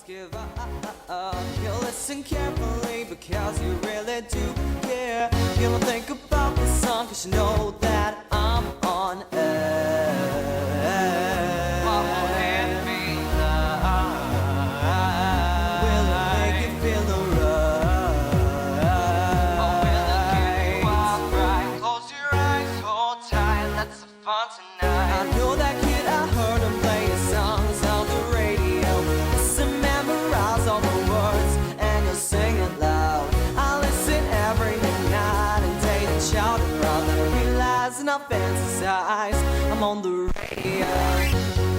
Give up. You listen carefully because you really do care. You don't think about the song cause you know that I'm on air. What will it be like? Will it make you feel alright? Or will it give you wild right? Close your eyes, hold tight, let's have fun tonight. I know that kid, I heard him play his songs on the radio. Memorize all the words and you'll sing it loud. I listen every night and day and shout it rather than realize and I fantasize. I'm on the radio.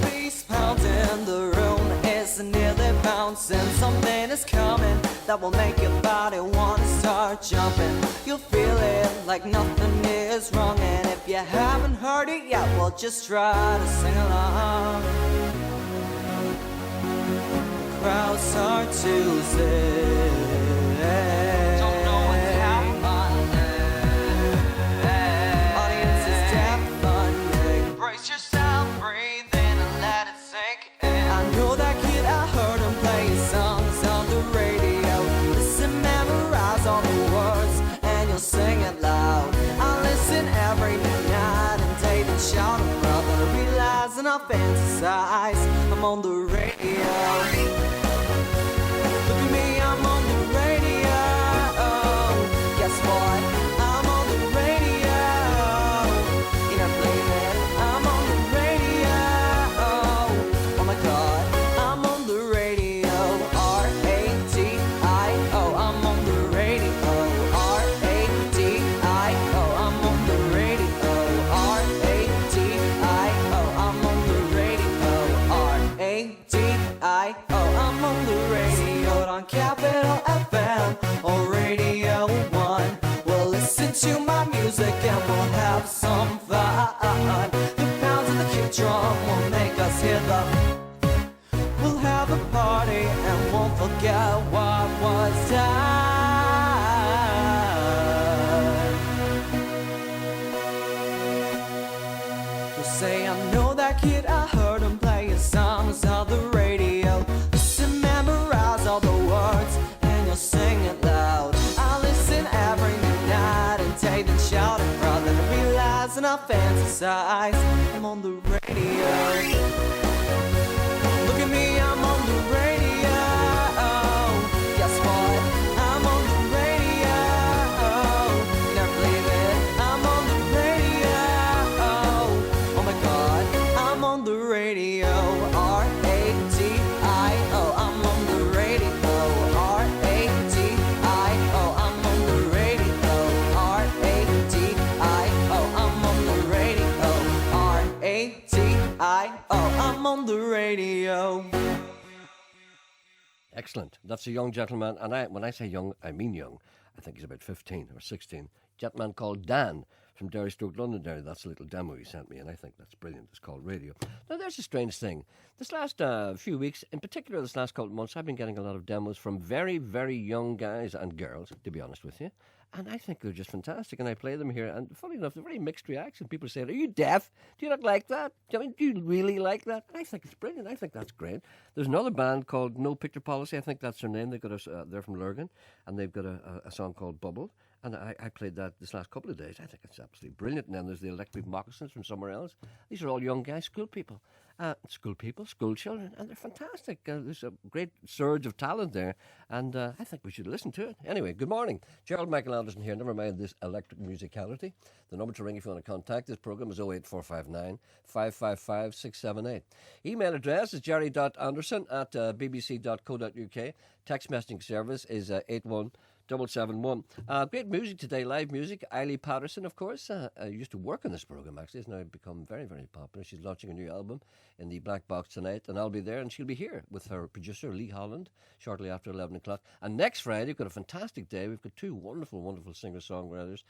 Beast pounding the room is nearly bouncing. Something is coming that will make your body wanna start jumping. You'll feel it like nothing is wrong, and if you haven't heard it yet, well just try to sing along. Crowds are Tuesday. Don't know what's happening. Audience is deafening. Brace yourself, breathe in and let it sink in. I know that kid, I heard him play his songs on the radio. Listen, memorize all the words and you'll sing it loud. I listen every night and day and shout it rather than realize and I fantasize. I'm on the radio. I'm on the radio. Guess what? I'm on the radio. You know, baby, I'm on the radio. Oh my God, I'm on the radio. R-A-D-I-O. I'm on the radio. R-A-D-I-O. I'm on the radio. R-A-D-I-O. I'm on the radio. R-A-D-I-O. I'm on the radio. On Capital FM or Radio 1, we'll listen to my music and we'll have some fun. The pounds of the kick drum will make us hear the. We'll have a party and won't forget what was done. We'll say I know that kid, I heard him play his songs on the radio. Listen, memorize all the words and you'll sing it loud. I listen every night and day then shout it rather than realize and I fantasize. I'm on the radio. Look at me, I'm on the radio. Guess what? I'm on the radio. You never believe it. I'm on the radio. Oh my God, I'm on the radio. R-A-D-I-O. I'm on the radio. R-A-D-I-O. I'm on the radio. R-A-D-I-O. I'm on the radio. R-A-D-I-O. I'm on the radio. Excellent. That's a young gentleman, and when I say young, I mean young. I think he's about 15 or 16. Gentleman called Dan from Derry Stroke Londonderry. That's a little demo he sent me, and I think that's brilliant. It's called Radio. Now, there's a strange thing. This last few weeks, in particular this last couple of months, I've been getting a lot of demos from very, very young guys and girls, to be honest with you. And I think they're just fantastic, and I play them here. And funny enough, they're very mixed reaction. People say, are you deaf? Do you not like that? Do you really like that? And I think it's brilliant. I think that's great. There's another band called No Picture Policy. I think that's their name. They're from Lurgan, and they've got a song called Bubble. And I played that this last couple of days. I think it's absolutely brilliant. And then there's the Electric Moccasins from somewhere else. These are all young guys, school children, and they're fantastic. There's a great surge of talent there, and I think we should listen to it. Anyway, good morning. Gerald Michael Anderson here. Never mind this electric musicality. The number to ring if you want to contact this programme is 08459 555 678. Email address is jerry.anderson@bbc.co.uk. Text messaging service is 81771. Great music today, live music. Eilidh Patterson, of course, used to work on this programme, actually. It's now become very, very popular. She's launching a new album in the Black Box tonight, and I'll be there, and she'll be here with her producer, Lee Holland, shortly after 11 o'clock. And next Friday, we've got a fantastic day. We've got two wonderful, wonderful singer-songwriters.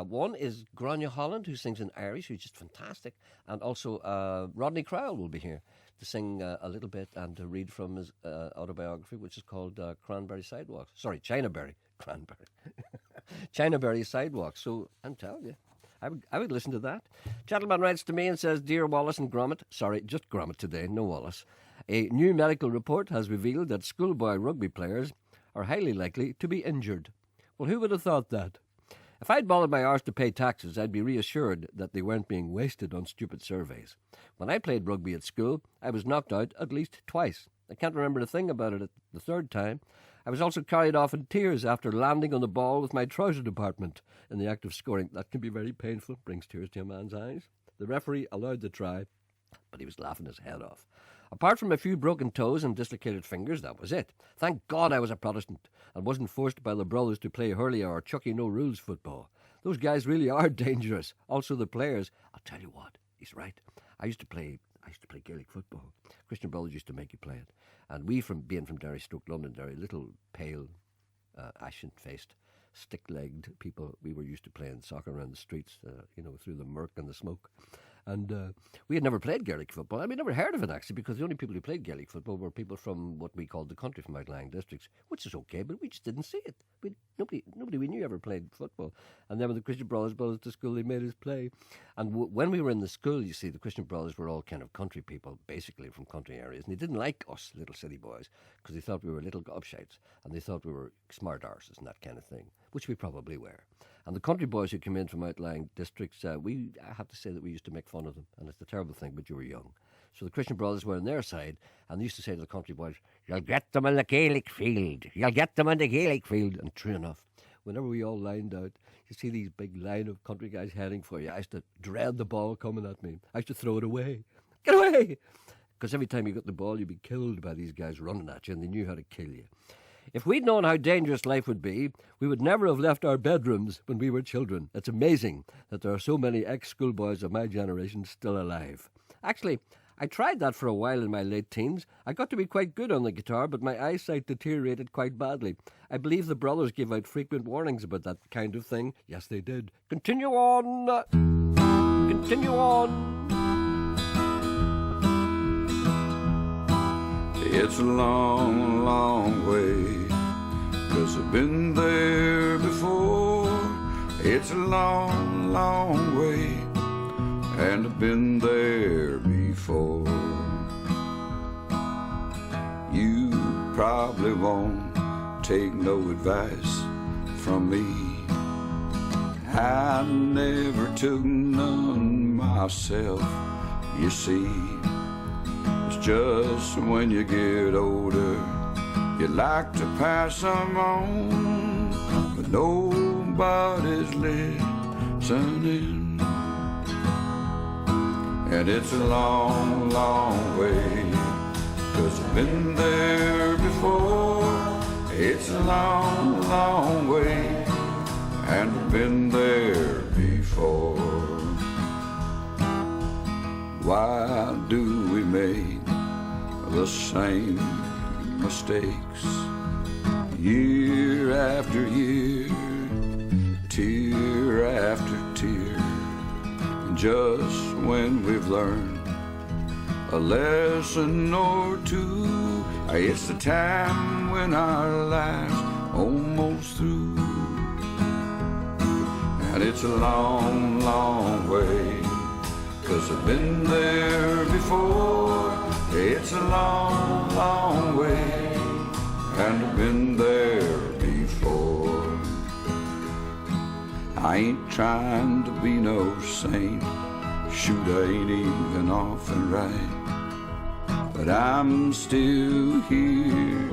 One is Grania Holland, who sings in Irish, who's just fantastic. And also Rodney Crowell will be here to sing a little bit and to read from his autobiography, which is called Cranberry Sidewalks. Sorry, Chinaberry. Cranberry. Chinaberry Sidewalks. So I'm telling you, I would listen to that. Gentleman writes to me and says, Dear Wallace and Gromit, sorry, just Gromit today, no Wallace. A new medical report has revealed that schoolboy rugby players are highly likely to be injured. Well, who would have thought that? If I'd bothered my arse to pay taxes, I'd be reassured that they weren't being wasted on stupid surveys. When I played rugby at school, I was knocked out at least twice. I can't remember a thing about it at the third time. I was also carried off in tears after landing on the ball with my trouser department in the act of scoring. That can be very painful, brings tears to a man's eyes. The referee allowed the try, but he was laughing his head off. Apart from a few broken toes and dislocated fingers, that was it. Thank God I was a Protestant and wasn't forced by the brothers to play hurley or chucky no-rules football. Those guys really are dangerous. Also the players. I'll tell you what, he's right. I used to play Gaelic football. Christian Brothers used to make you play it. And we, from being from Derry, Stoke, Londonderry, little pale, ashen-faced, stick-legged people, we were used to playing soccer around the streets, through the murk and the smoke. And we had never played Gaelic football. I mean, never heard of it, actually, because the only people who played Gaelic football were people from what we called the country, from outlying districts, which is okay, but we just didn't see it. Nobody we knew ever played football. And then when the Christian Brothers brought us to school, they made us play. And when we were in the school, you see, the Christian Brothers were all kind of country people, basically from country areas. And they didn't like us little city boys because they thought we were little gobshites and they thought we were smart arses and that kind of thing, which we probably were. And the country boys who came in from outlying districts, I have to say that we used to make fun of them. And it's a terrible thing, but you were young. So the Christian Brothers were on their side, and they used to say to the country boys, "You'll get them in the Gaelic field. You'll get them in the Gaelic field." And true enough, whenever we all lined out, you see these big line of country guys heading for you. I used to dread the ball coming at me. I used to throw it away. Get away! Because every time you got the ball, you'd be killed by these guys running at you, and they knew how to kill you. If we'd known how dangerous life would be, we would never have left our bedrooms when we were children. It's amazing that there are so many ex-schoolboys of my generation still alive. Actually, I tried that for a while in my late teens. I got to be quite good on the guitar, but my eyesight deteriorated quite badly. I believe the brothers gave out frequent warnings about that kind of thing. Yes, they did. Continue on. Continue on. It's a long, long way, 'cause I've been there before. It's a long, long way, and I've been there before. You probably won't take no advice from me. I never took none myself, you see. Just when you get older, you like to pass them on, but nobody's listening. And it's a long, long way, 'cause I've been there before. It's a long, long way, and I've been there before. Why do we make the same mistakes year after year, tear after tear? And just when we've learned a lesson or two, it's the time when our life's almost through. And it's a long, long way, 'cause I've been there before. It's a long, long way, and I've been there before. I ain't trying to be no saint, shoot, I ain't even often right, but I'm still here,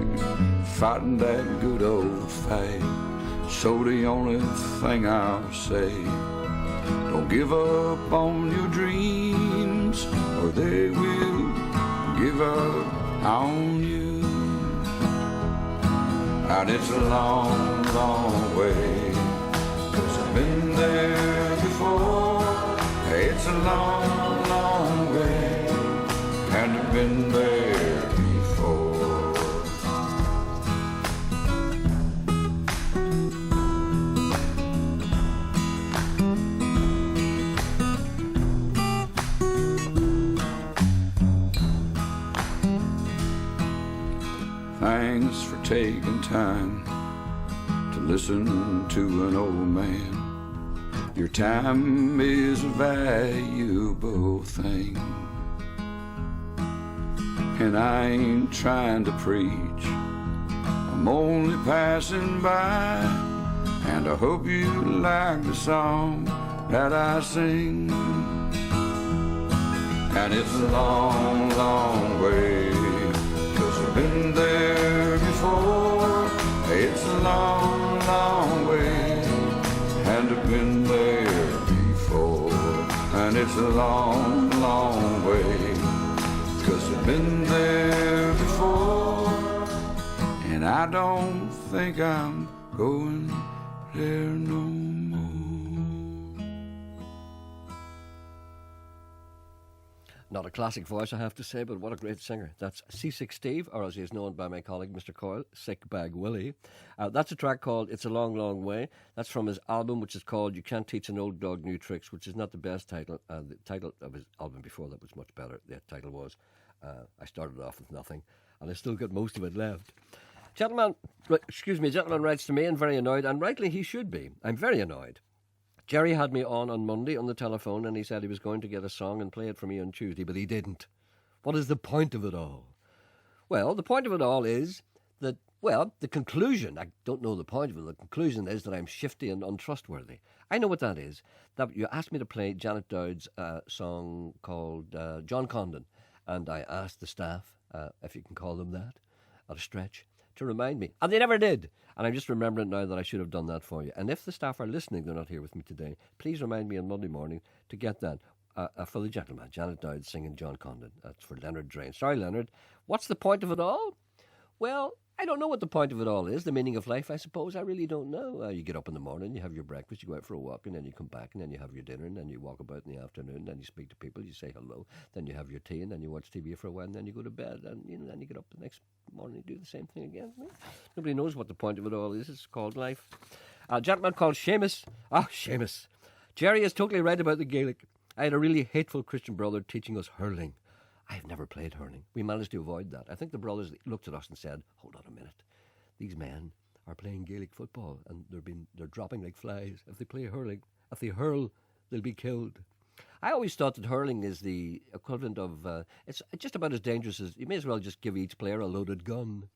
fighting that good old fight. So the only thing I'll say, don't give up on your dreams, or they will give up on you. And it's a long, long way, 'cause I've been there before. It's a long, long way, and I've been there before. Thanks for taking time to listen to an old man. Your time is a valuable thing. and I ain't trying to preach. I'm only passing by, and I hope you like the song that I sing. And it's a long, long way, 'cause I've been there before. It's a long, long way, and I've been there before. And it's a long, long way, 'cause I've been there before. And I don't think I'm going there no more. Not a classic voice, I have to say, but what a great singer. That's Seasick Steve, or as he is known by my colleague, Mr. Coyle, Sick Bag Willie. That's a track called It's a Long, Long Way. That's from his album, which is called You Can't Teach an Old Dog New Tricks, which is not the best title. The title of his album before that was much better. The title was I Started Off With Nothing, and I still got most of it left. Gentleman writes to me and very annoyed, and rightly he should be. I'm very annoyed. Gerry had me on Monday on the telephone, and he said he was going to get a song and play it for me on Tuesday, but he didn't. What is the point of it all? Well, the point of it all is that, well, the conclusion, I don't know the point of it, the conclusion is that I'm shifty and untrustworthy. I know what that is. That you asked me to play Janet Dowd's song called John Condon, and I asked the staff, if you can call them that, at a stretch, to remind me. And they never did. And I'm just remembering now that I should have done that for you. And if the staff are listening, they're not here with me today, please remind me on Monday morning to get that for the gentleman. Janet Dowd singing John Condon. That's for Leonard Drain. Sorry, Leonard. What's the point of it all? Well, I don't know what the point of it all is. The meaning of life, I suppose. I really don't know. You get up in the morning, you have your breakfast, you go out for a walk, and then you come back, and then you have your dinner, and then you walk about in the afternoon, and then you speak to people, you say hello, then you have your tea, and then you watch TV for a while, and then you go to bed, and then you get up the next morning and do the same thing again. Nobody knows what the point of it all is. It's called life. A gentleman called Seamus. Seamus. Gerry is totally right about the Gaelic. I had a really hateful Christian brother teaching us hurling. I've never played hurling. We managed to avoid that. I think the brothers looked at us and said, hold on a minute. These men are playing Gaelic football and they're dropping like flies. If they play hurling, if they hurl, they'll be killed. I always thought that hurling is the equivalent of, it's just about as dangerous as, you may as well just give each player a loaded gun.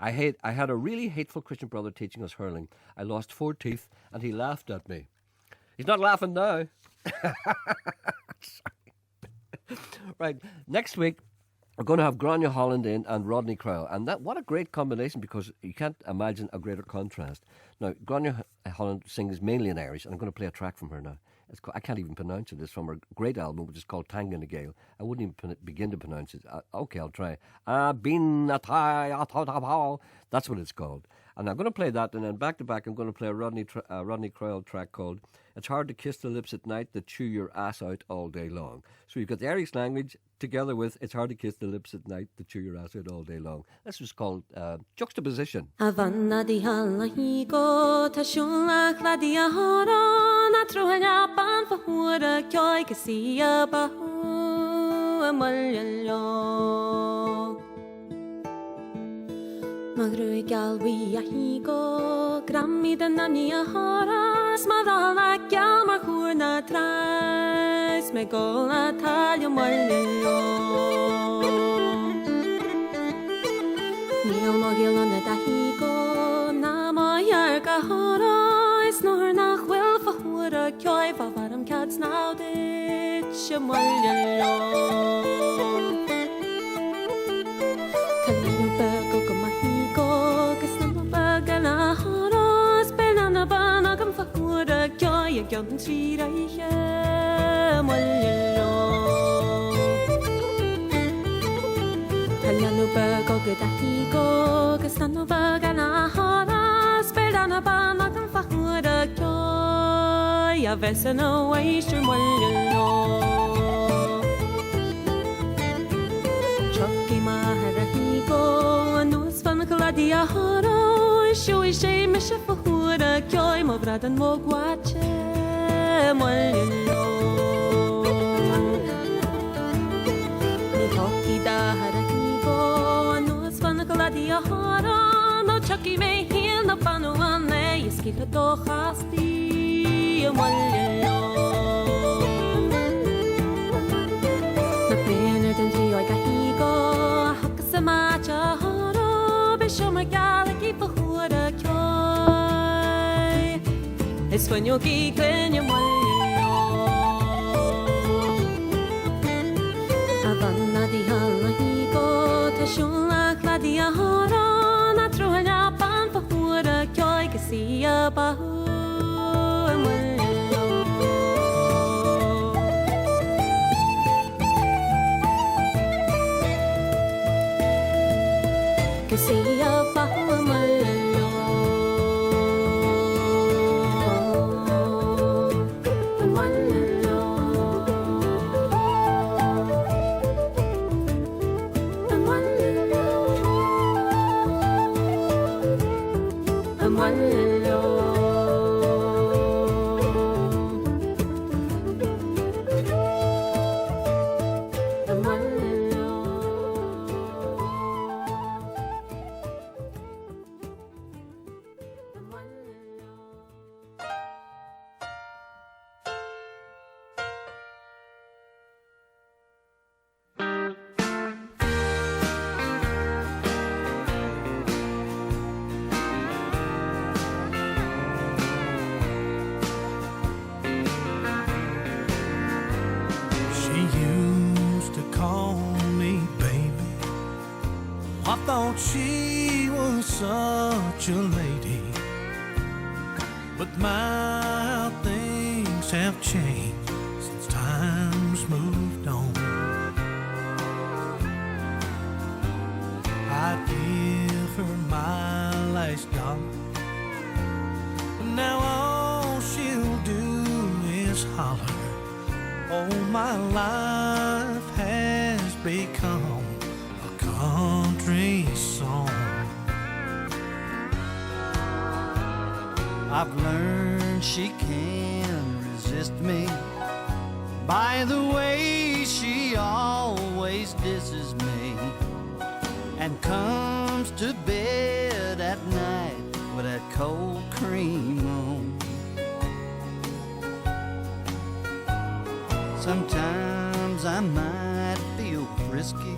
I had a really hateful Christian brother teaching us hurling. I lost 4 teeth and he laughed at me. He's not laughing now. Sorry. Right, next week we're going to have Grania Holland in and Rodney Crowell, and what a great combination, because you can't imagine a greater contrast. Now, Grania Holland sings mainly in Irish, and I'm going to play a track from her now. I can't even pronounce it. It's from her great album, which is called Tang in the Gale. I wouldn't even begin to pronounce it. Okay, I'll try. That's what it's called. And I'm going to play that, and then back to back I'm going to play a Rodney Crowell track called It's Hard to Kiss the Lips at Night That Chew Your Ass Out All Day Long. So you've got the Irish language together with It's Hard to Kiss the Lips at Night That Chew Your Ass Out All Day Long. This was called Juxtaposition. Avanna di halahigo tashulak la dia hora na truhanya pan fahura koi kasiya bahu amalyalo Magru galwi ahigo grammi da nania hora smadala kya mahurna trais me gola talyo malyalo Neil Mogil on the Dahigo, Nama Yarga Hora, it's nor nach will for Hura, Koi, Vavaram cats now, did Shamalalo. Kaluba go Mahigo, Kasnabagana Hora, Spelana Banagam for Hura, Koi, a gun tree, Tallanuba go Dahigo, Castanova Gana Hora, Spelana Banagam Fahura Koi, a Vesano Waste your Mullino. Chucky Maharahigo, and Nus Van Cladia Horo, Showy Shame Mishafahura Koi, Mobrad and Mogwache Mullino. Hockey da Harahigo, Nus Van Cladia Hora, no Chucky may heal no Panuane, Iskita do Hasti, a Mullino. Na Pinner than Trio Gahigo, sueño que creño muero Havana di hala higo ta shula cladia hora na truha pan pa hura koi que sia ba que sia ba I thought she was such a lady, but my things have changed since time's moved on. I'd give her my last dollar, but now all she'll do is holler. Oh, my life has become a country song. I've learned she can't resist me by the way she always disses me and comes to bed at night with that cold cream on. Sometimes I might feel frisky,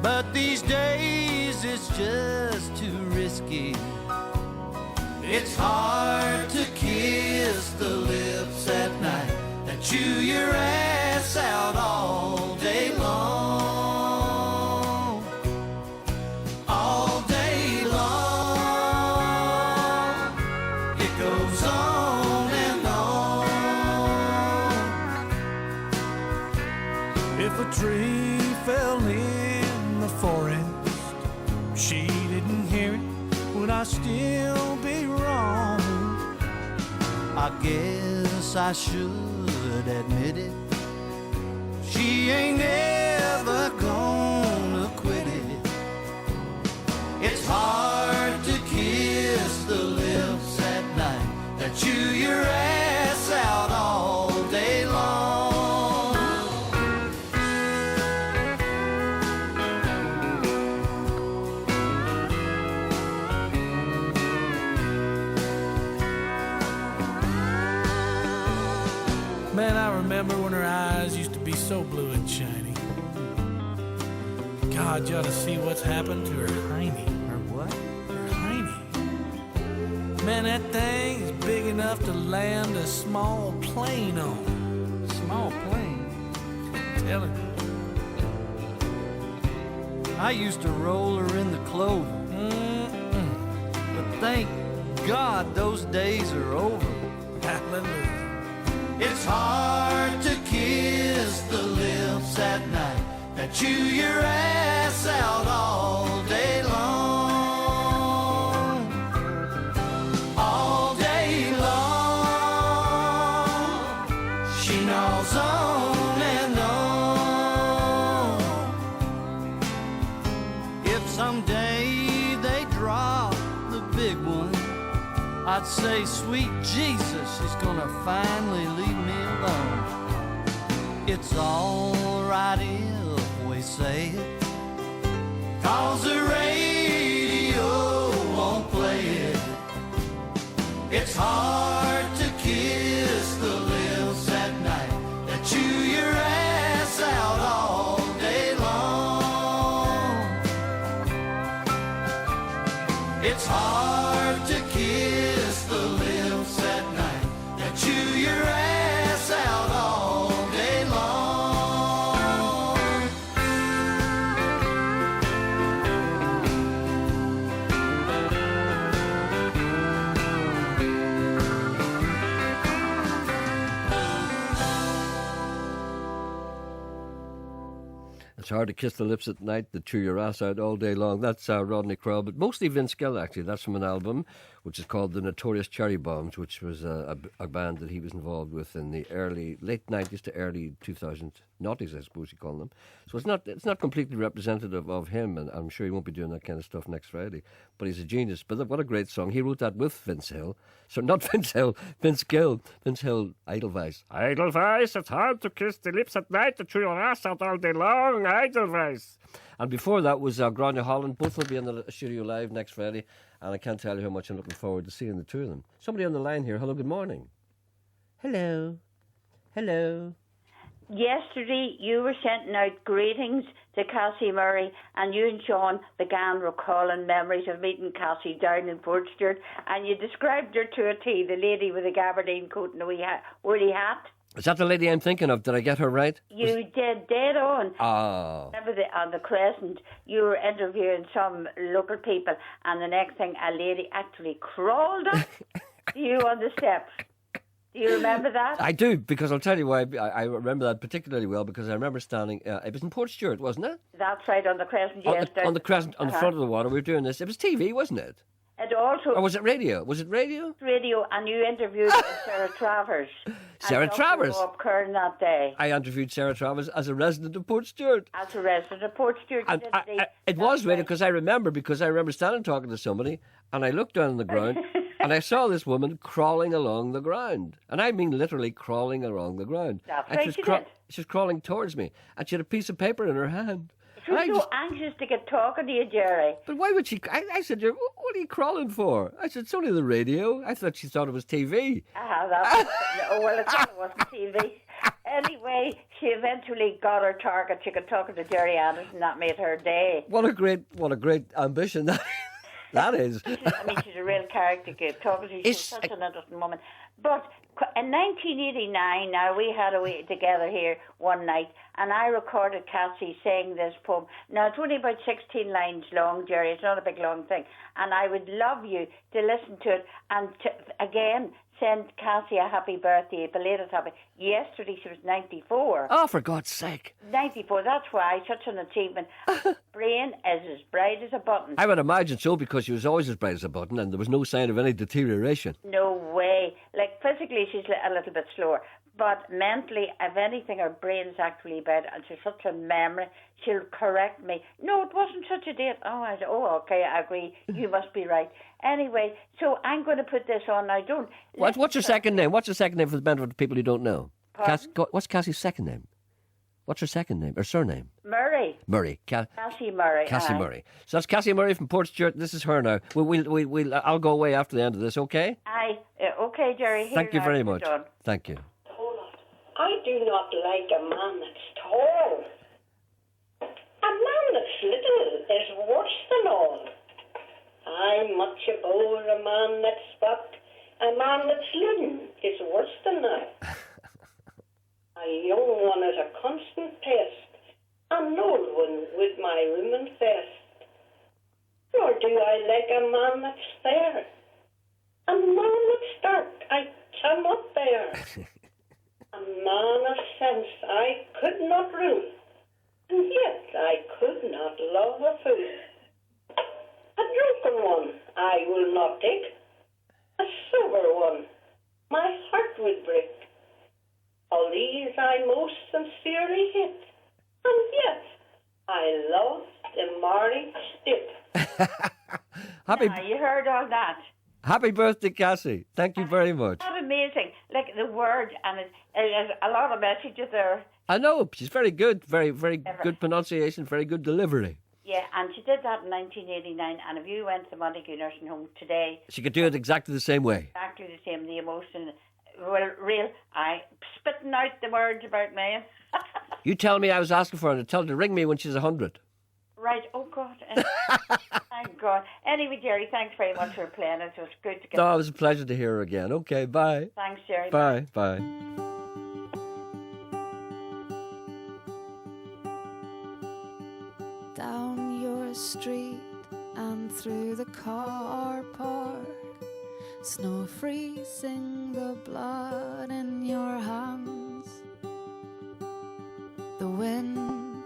but these days it's just too risky. It's hard to kiss the lips at night that chew your ass out all day long. All day long. It goes on and on. If a tree fell in the forest, she didn't hear it, would I still be wrong? I guess I should admit it. She ain't never gonna quit it. It's hard to kiss the lips at night that chew your ass out all day long. Man, I remember when her eyes used to be so blue and shiny. God, you ought to see what's happened to her hiney. Or what? Her hiney. Man, that thing is big enough to land a small plane on. Small plane. Tell her. I used to roll her in the clover. But thank God those days are over. Hallelujah. It's hard to kiss the lips at night that chew your ass out all day long. All day long. She gnaws on and on. If someday they drop the big one, I'd say, sweet Jesus, she's gonna finally leave me alone. It's all right if we say it, 'cause the radio won't play it. It's hard to kiss the lips at night that chew your ass out all day long. It's hard to kiss the lips at night hard to kiss the lips at night that chew your ass out all day long. That's Rodney Crowell, but mostly Vince Gill, actually. That's from an album which is called The Notorious Cherry Bombs, which was a band that he was involved with in the late 90s to early 2000s, noughties, I suppose you call them. So it's not completely representative of him, and I'm sure he won't be doing that kind of stuff next Friday. But he's a genius. But what a great song. He wrote that with Vince Hill. So not Vince Hill, Vince Gill. Vince Hill, Edelweiss. Edelweiss, it's hard to kiss the lips at night to chew your ass out all day long. Edelweiss. And before that was Grania Holland. Both will be on the studio live next Friday. And I can't tell you how much I'm looking forward to seeing the two of them. Somebody on the line here. Hello, good morning. Hello. Hello. Yesterday, you were sending out greetings to Cassie Murray, and you and Sean began recalling memories of meeting Cassie down in Portstewart, and you described her to a T, the lady with a gabardine coat and a woolly hat. Is that the lady I'm thinking of? Did I get her right? You did dead on. Oh. Remember on the Crescent, you were interviewing some local people, and the next thing, a lady actually crawled up to you on the steps. Do you remember that? I do, because I'll tell you why. I remember that particularly well, because I remember standing... it was in Portstewart, wasn't it? That's right, on the Crescent, yes. On the Crescent, on the front of the water, we were doing this. It was TV, wasn't it? It also... Or was it radio? Was it radio? Radio, and you interviewed Sarah Travers. Sarah Travers? Up Kern that day. I interviewed Sarah Travers as a resident of Portstewart. As a resident of Portstewart. And it was radio, because I remember standing talking to somebody, and I looked down on the ground, and I saw this woman crawling along the ground. And I mean literally crawling along the ground. That's and right, she was crawling towards me, and she had a piece of paper in her hand. She was so anxious to get talking to you, Gerry. But why would she... I said, what are you crawling for? I said, it's only the radio. I thought she thought it was TV. Well, it wasn't TV. Anyway, she eventually got her target. She got talking to Gerry Anderson. That made her day. What a great ambition that is. I mean, she's a real character. Talking to you, she's such an interesting woman. But in 1989, now we had a week together here one night, and I recorded Cassie saying this poem. Now it's only about 16 lines long, Gerry. It's not a big long thing, and I would love you to listen to it and again send Cassie a happy birthday, a belated happy. Yesterday she was 94. Oh, for God's sake! 94. That's why such an achievement. Brain is as bright as a button. I would imagine so, because she was always as bright as a button, and there was no sign of any deterioration. No way. Like physically, she's a little bit slower, but mentally, if anything, her brain's actually better, and she's such a memory. She'll correct me. No, it wasn't such a date. Okay, I agree. You must be right. Anyway, so I'm going to put this on. I don't. What's your second name? What's your second name for the benefit of people who don't know? What's Cassie's second name? What's her second name or surname? Murray. Cassie Murray. Cassie Murray. So that's Cassie Murray from Portstewart. This is her now. I'll go away after the end of this. Okay. Okay, Gerry. Thank you very much. Thank you. I do not like a man that's tall. A man that's little is worse than all. I'm much above a man that's fat. A man that's lean is worse than that. A young one is a constant pest, an old one with my room infest. Nor do I like a man that's fair. A man that's dark I cannot bear. A man of sense I could not rule, and yet I could not love a fool. A drunken one I will not take, a sober one my heart would break. All these I most sincerely hate, and yet I love the marriage dip. You heard all that. Happy birthday, Cassie. Thank you very much. That's amazing. Like the word, and there's a lot of messages there. I know. She's very good. Very, very good pronunciation. Very good delivery. Yeah, and she did that in 1989. And if you went to Montague Nursing Home today... She could do it exactly the same way. Exactly the same. The emotion... Well, spitting out the words about me. You tell me I was asking for her to tell her to ring me when she's 100. Right, oh God. Thank God. Anyway, Gerry, thanks very much for playing. It was good to get... No, it was a pleasure to hear her again. Okay, bye. Thanks, Gerry. Bye. Bye. Down your street and through the car park, snow freezing the blood in your hands. The wind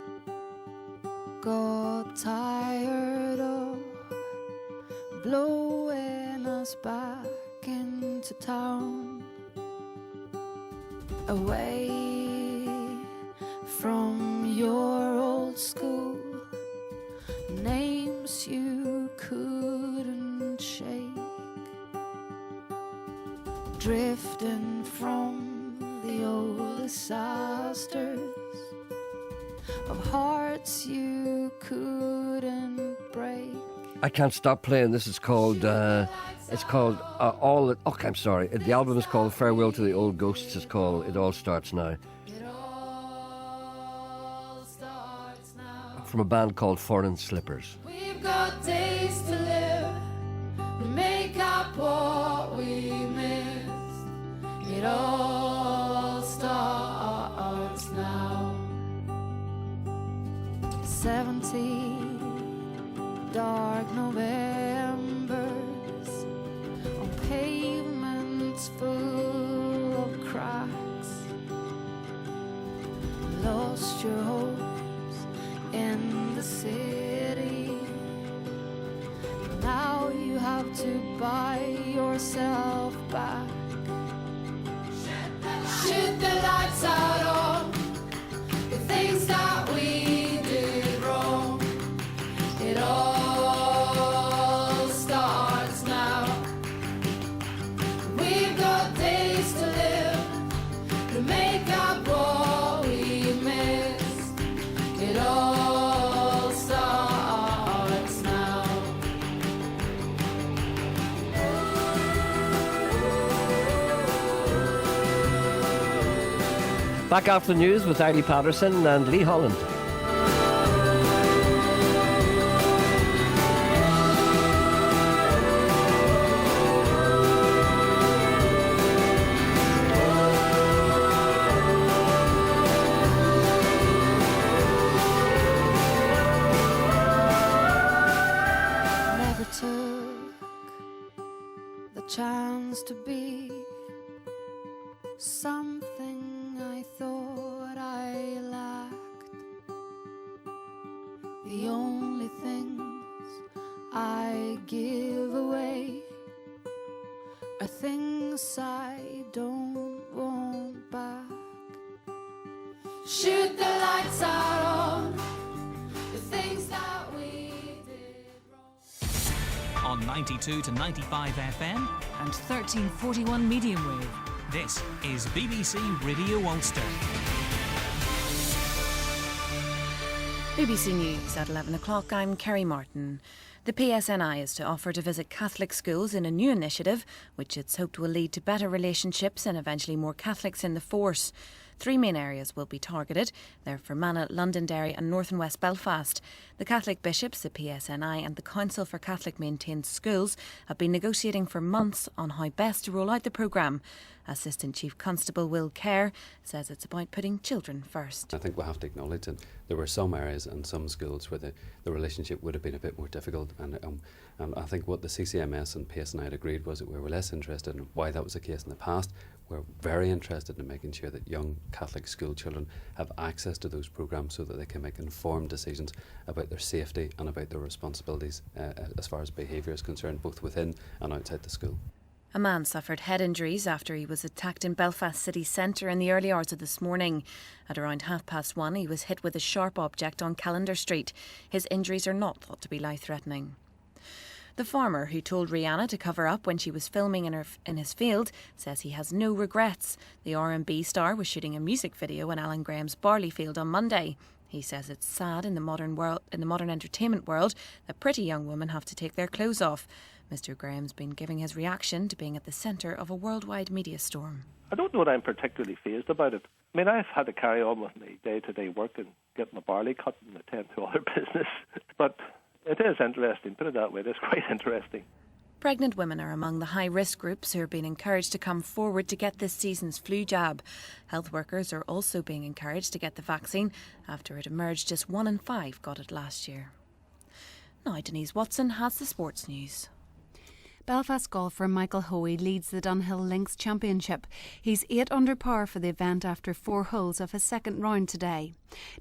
got tired of blowing us back into town, away from your old school, names you couldn't shake, drifting from the old disasters of hearts you couldn't break. I Can't Stop Playing. This is called, All... Okay, I'm sorry. The album is called Farewell to the Old Ghosts. It's called It All Starts Now. From a band called Foreign Slippers. We've got days to live, make up what we missed. It all starts now. 70 dark Novembers on pavements full of cracks. Lost your hopes in the city. Now you have to buy yourself back. Shoot the lights out on the things that we did wrong. It all starts now. We've got days to live to make up what we missed. It all starts now. Back after the news with Eilidh Patterson and Lee Holland. Never took the chance to be something I thought I lacked. The only things I give away are things I don't want back. Shoot the lights out on the things that we did wrong. On 92 to 95 FM, and 1341 medium wave. this is BBC Radio Ulster. BBC News at 11 o'clock. I'm Kerry Martin. The PSNI is to offer to visit Catholic schools in a new initiative, which it's hoped will lead to better relationships and eventually more Catholics in the force. 3 main areas will be targeted. They're Fermanagh, Londonderry and North and West Belfast. The Catholic bishops, the PSNI and the Council for Catholic Maintained Schools have been negotiating for months on how best to roll out the programme. Assistant Chief Constable Will Kerr says it's about putting children first. I think we have to acknowledge that there were some areas and some schools where the relationship would have been a bit more difficult, and I think what the CCMS and PSNI had agreed was that we were less interested in why that was the case in the past. We're very interested in making sure that young Catholic school children have access to those programmes so that they can make informed decisions about their safety and about their responsibilities as far as behaviour is concerned, both within and outside the school. A man suffered head injuries after he was attacked in Belfast city centre in the early hours of this morning. At around 1:30, he was hit with a sharp object on Callender Street. His injuries are not thought to be life-threatening. The farmer who told Rihanna to cover up when she was filming in his field says he has no regrets. The R&B star was shooting a music video in Alan Graham's barley field on Monday. He says it's sad in the modern entertainment world that pretty young women have to take their clothes off. Mr. Graham's been giving his reaction to being at the centre of a worldwide media storm. I don't know that I'm particularly fazed about it. I mean, I've had to carry on with my day-to-day work and get my barley cut and attend to other business. But it is interesting, put it that way, it is quite interesting. Pregnant women are among the high-risk groups who are being encouraged to come forward to get this season's flu jab. Health workers are also being encouraged to get the vaccine after it emerged just 1 in 5 got it last year. Now Denise Watson has the sports news. Belfast golfer Michael Hoey leads the Dunhill Links Championship. He's 8 under par for the event after 4 holes of his second round today.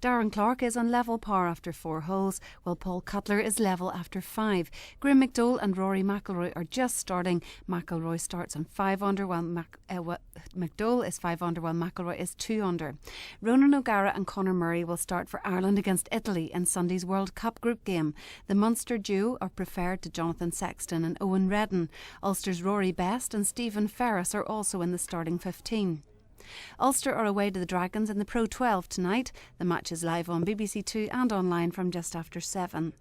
Darren Clark is on level par after 4 holes, while Paul Cutler is level after 5. Graeme McDowell and Rory McIlroy are just starting. McIlroy starts on 5 under, while McDowell is 5 under, while McIlroy is 2 under. Ronan O'Gara and Conor Murray will start for Ireland against Italy in Sunday's World Cup group game. The Munster duo are preferred to Jonathan Sexton and Owen Redden. Ulster's Rory Best and Stephen Ferris are also in the starting 15. Ulster are away to the Dragons in the Pro 12 tonight. The match is live on BBC Two and online from just after 7.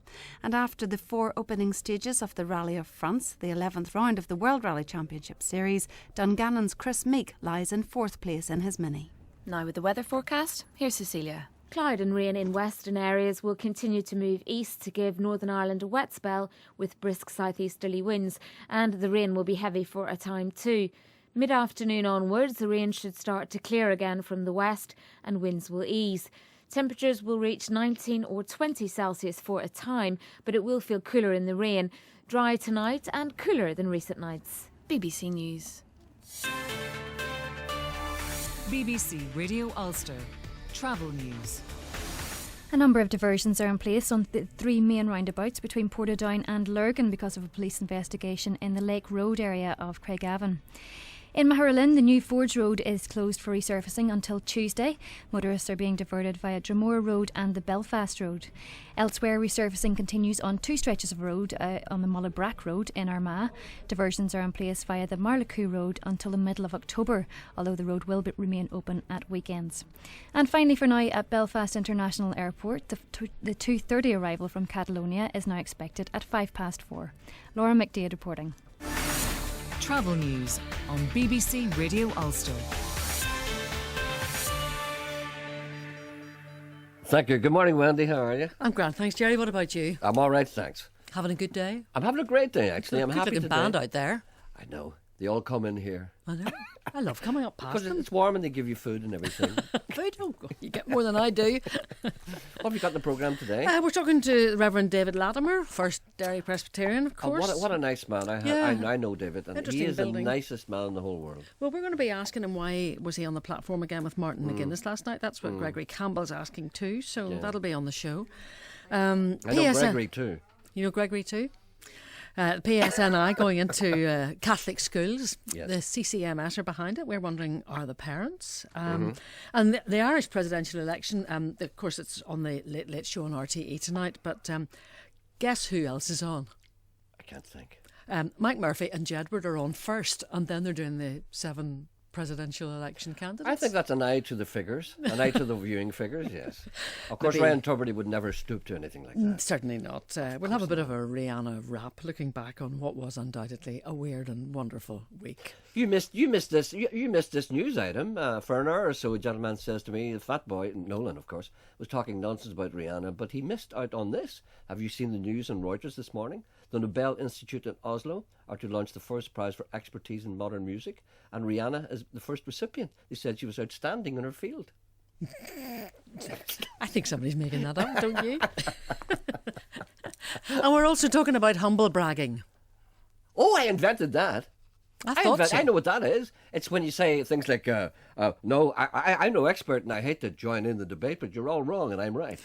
And after the 4 opening stages of the Rally of France, the 11th round of the World Rally Championship Series, Dungannon's Chris Meek lies in 4th place in his Mini. Now with the weather forecast, here's Cecilia. Cloud and rain in western areas will continue to move east to give Northern Ireland a wet spell with brisk southeasterly winds, and the rain will be heavy for a time too. Mid-afternoon onwards, the rain should start to clear again from the west and winds will ease. Temperatures will reach 19 or 20 Celsius for a time, but it will feel cooler in the rain. Dry tonight and cooler than recent nights. BBC News. BBC Radio Ulster. Travel news. A number of diversions are in place on the 3 main roundabouts between Portadown and Lurgan because of a police investigation in the Lake Road area of Craigavon. In Maherlin, the new Forge Road is closed for resurfacing until Tuesday. Motorists are being diverted via Dromore Road and the Belfast Road. Elsewhere, resurfacing continues on 2 stretches of road on the Mullabrack Road in Armagh. Diversions are in place via the Marlacoo Road until the middle of October, although the road will remain open at weekends. And finally for now, at Belfast International Airport, the 2:30 arrival from Catalonia is now expected at 4:05. Laura McDade reporting. Travel news on BBC Radio Ulster. Thank you. Good morning, Wendy. How are you? I'm grand, thanks, Gerry. What about you? I'm all right, thanks. Having a good day? I'm having a great day, actually. I'm happy looking today. band out there. I know. They all come in here. I know. I love coming up past because them. It's warm and they give you food and everything. Food? Oh, you get more than I do. What have you got in the programme today? We're talking to Reverend David Latimer, First Derry Presbyterian, of course. What a nice man. I know David, and he is the nicest man in the whole world. Well, we're going to be asking him why was he on the platform again with Martin McGuinness last night. That's what Gregory Campbell's asking too, so that'll be on the show. I know Gregory too. You know Gregory too? PSNI going into Catholic schools. Yes. The CCMS are behind it. We're wondering, are the parents? And the Irish presidential election, of course, it's on the Late Show on RTE tonight, but guess who else is on? I can't think. Mike Murphy and Jedward are on first, and then they're doing the 7 presidential election candidates. I think that's an eye to the figures, an eye to the viewing figures, yes. Of course, Ryan Tubridy would never stoop to anything like that. Certainly not. We'll have a bit of a Rihanna rap looking back on what was undoubtedly a weird and wonderful week. You missed this news item. For an hour or so, a gentleman says to me, the fat boy, Nolan, of course, was talking nonsense about Rihanna, but he missed out on this. Have you seen the news on Reuters this morning? The Nobel Institute in Oslo are to launch the first prize for expertise in modern music, and Rihanna is the first recipient. They said she was outstanding in her field. I think somebody's making that up, don't you? And we're also talking about humble bragging. Oh, I invented that. I thought so. I know what that is. It's when you say things like, no, I'm no expert and I hate to join in the debate, but you're all wrong and I'm right.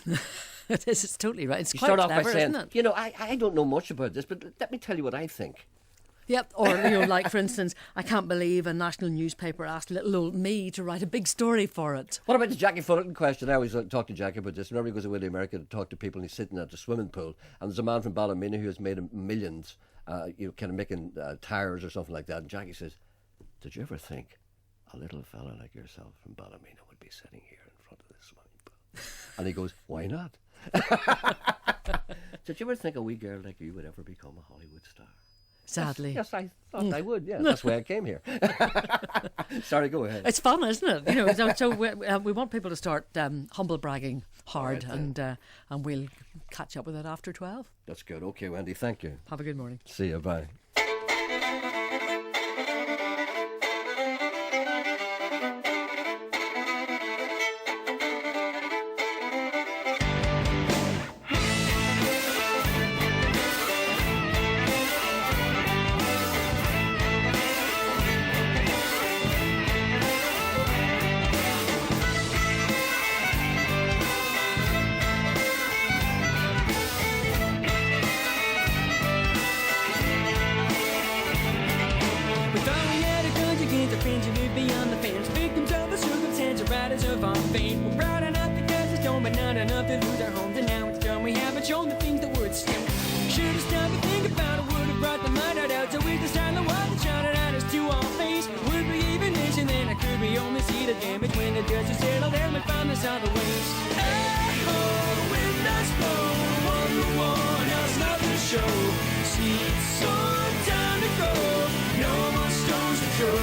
It is. It's totally right. It's you quite start clever, off by saying, isn't it? you know, I don't know much about this, but let me tell you what I think. Yep. Or, you know, like, for instance, I can't believe a national newspaper asked little old me to write a big story for it. What about the Jackie Fullerton question? I always talk to Jackie about this. Whenever he goes away to America to talk to people, and he's sitting at the swimming pool, and there's a man from Ballymena who has made millions, kind of making tires or something like that. And Jackie says, did you ever think a little fella like yourself from Ballymena would be sitting here in front of this swimming pool? And he goes, why not? Did you ever think a wee girl like you would ever become a Hollywood star? Sadly. Yes, I thought I would, yeah. That's why I came here. Sorry, go ahead. It's fun, isn't it? You know, so we want people to start humble bragging hard, right, and we'll catch up with it after 12. That's good. Okay, Wendy, thank you. Have a good morning. See you, bye. friends who live beyond the fence, victims of the circumstance, riders of our fate. We're proud enough to cast a stone, but not enough to lose our homes. And now it's done, we haven't shown the things that were at stake. Should've stopped to think about it, would've brought the mind right out. So we just time the world that shouted at us to our face. Would we even listen then, or could we only see the damage? When the dust is settled and we found this other ways. Oh, wind that's blown, one to one, else nothing to show. See, it's all time to go, no more stones to throw.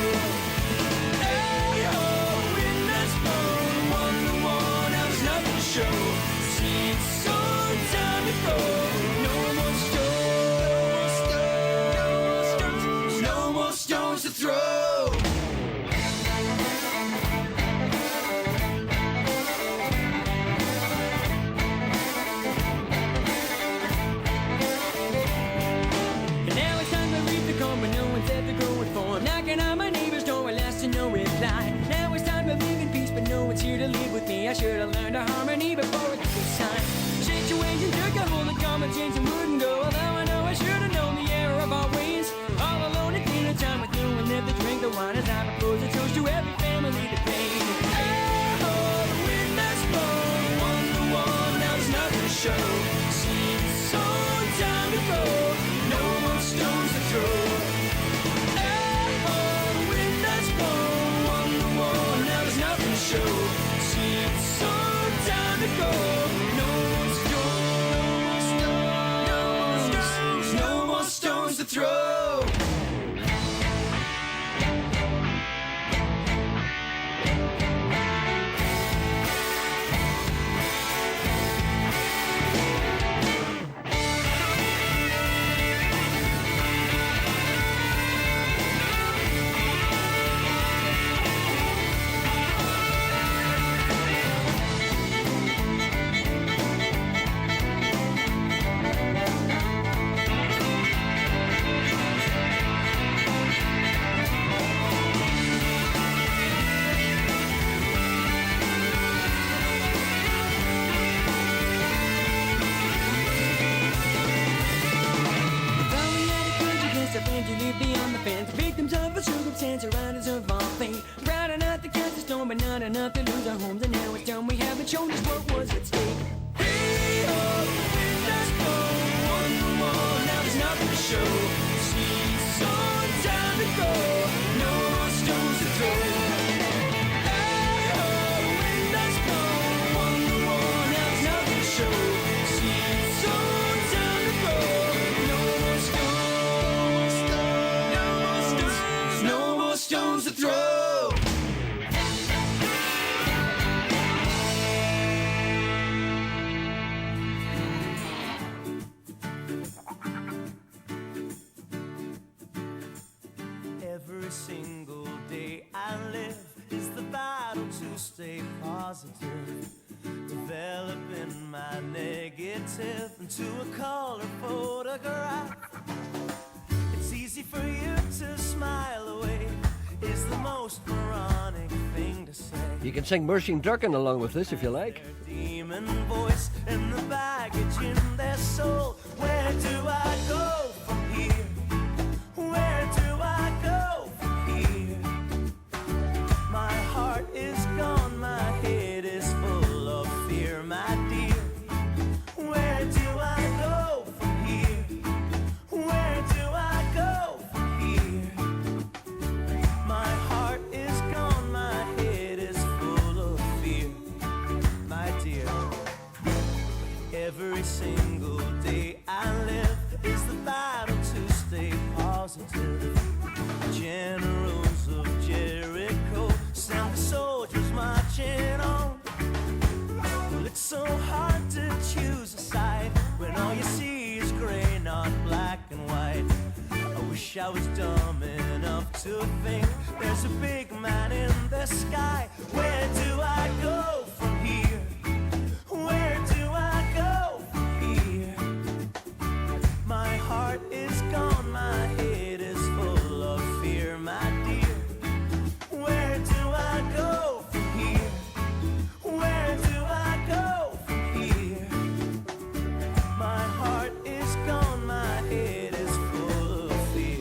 Hey, oh, wind that's blown, one to one, else nothing to show. See, it's all time to go, no more stones, no more stones to throw. Knocking on my neighbor's door, alas to no reply. Now it's time to live in peace, but no one's here to live with me. I should have learned a harmony before it was time. Situation took a hold of common sense and wouldn't go. Although I know I should have known the error of our ways. All alone at dinner time with no one left to drink the wine, as I propose a toast to every family to pain. Oh, the wind that's blown, one to one, now there's nothing to show. See, it's all time to go, no more stones to throw. Show. See, it's all time to go. No more stones, no more stones to throw. Riders of our fate, proud enough to cast a stone, but not enough to lose our homes. And now it's done, we haven't shown us what was at stake. Hey, oh, wind that's blown, one to one, now there's nothing to show. See, it's all time to go, no more stones to throw. Hey, oh, wind that's blown, one to one, now there's nothing to show. See, it's all time to go, no more stones, no more stones to throw. Every single day I live is the battle to stay positive, developing my negative into a color photograph. It's easy for you to smile away, is the most moronic thing to say. You can sing Mercy Durkin along with this if you like. Demon voice and the baggage in their soul. Where do I go from here? Where do I go from here? My heart is gone, my head is full of fear, my dear. Where do I go from here? Where do I go from here? My heart is gone, my head is full of fear, my dear. Every single day I live is the battle to stay positive. Generals of Jericho send the soldiers marching on. Well, it's so hard to choose a side when all you see is gray, not black and white. I wish I was dumb enough to think there's a big man in the sky. Where do I go from here? Where do I go from here? My heart is gone, my head is full of fear, my dear. Where do I go from here? Where do I go from here? My heart is gone, my head is full of fear.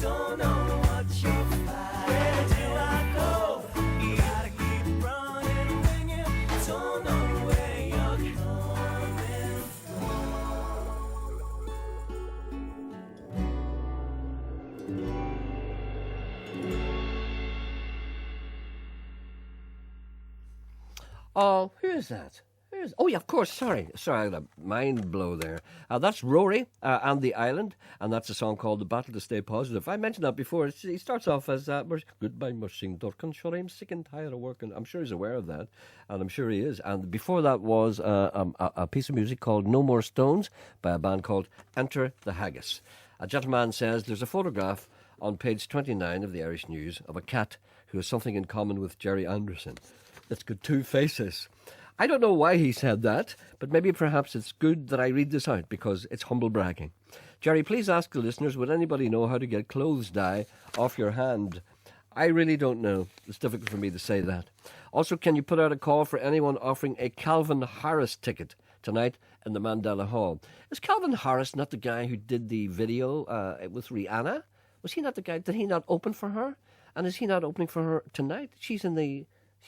don't know what you'll find. Where do I go? You gotta keep running when you don't know where you're coming Oh, who is that? Oh, yeah, of course. Sorry, I had a mind blow there. That's Rory and the Island, and that's a song called "The Battle to Stay Positive." I mentioned that before. He starts off as "Goodbye, Mushing Durkin. Sure, I'm sick and tired of working." I'm sure he's aware of that, and I'm sure he is. And before that was a piece of music called "No More Stones" by a band called Enter the Haggis. A gentleman says there's a photograph on page 29 of the Irish News of a cat who has something in common with Gerry Anderson. It's got two faces. I don't know why he said that, but maybe perhaps it's good that I read this out because it's humble bragging. Gerry, please ask the listeners, would anybody know how to get clothes dye off your hand? I really don't know. It's difficult for me to say that. Also, can you put out a call for anyone offering a Calvin Harris ticket tonight in the Mandela Hall? Is Calvin Harris not the guy who did the video with Rihanna? Was he not the guy? Did he not open for her? And is he not opening for her tonight? She's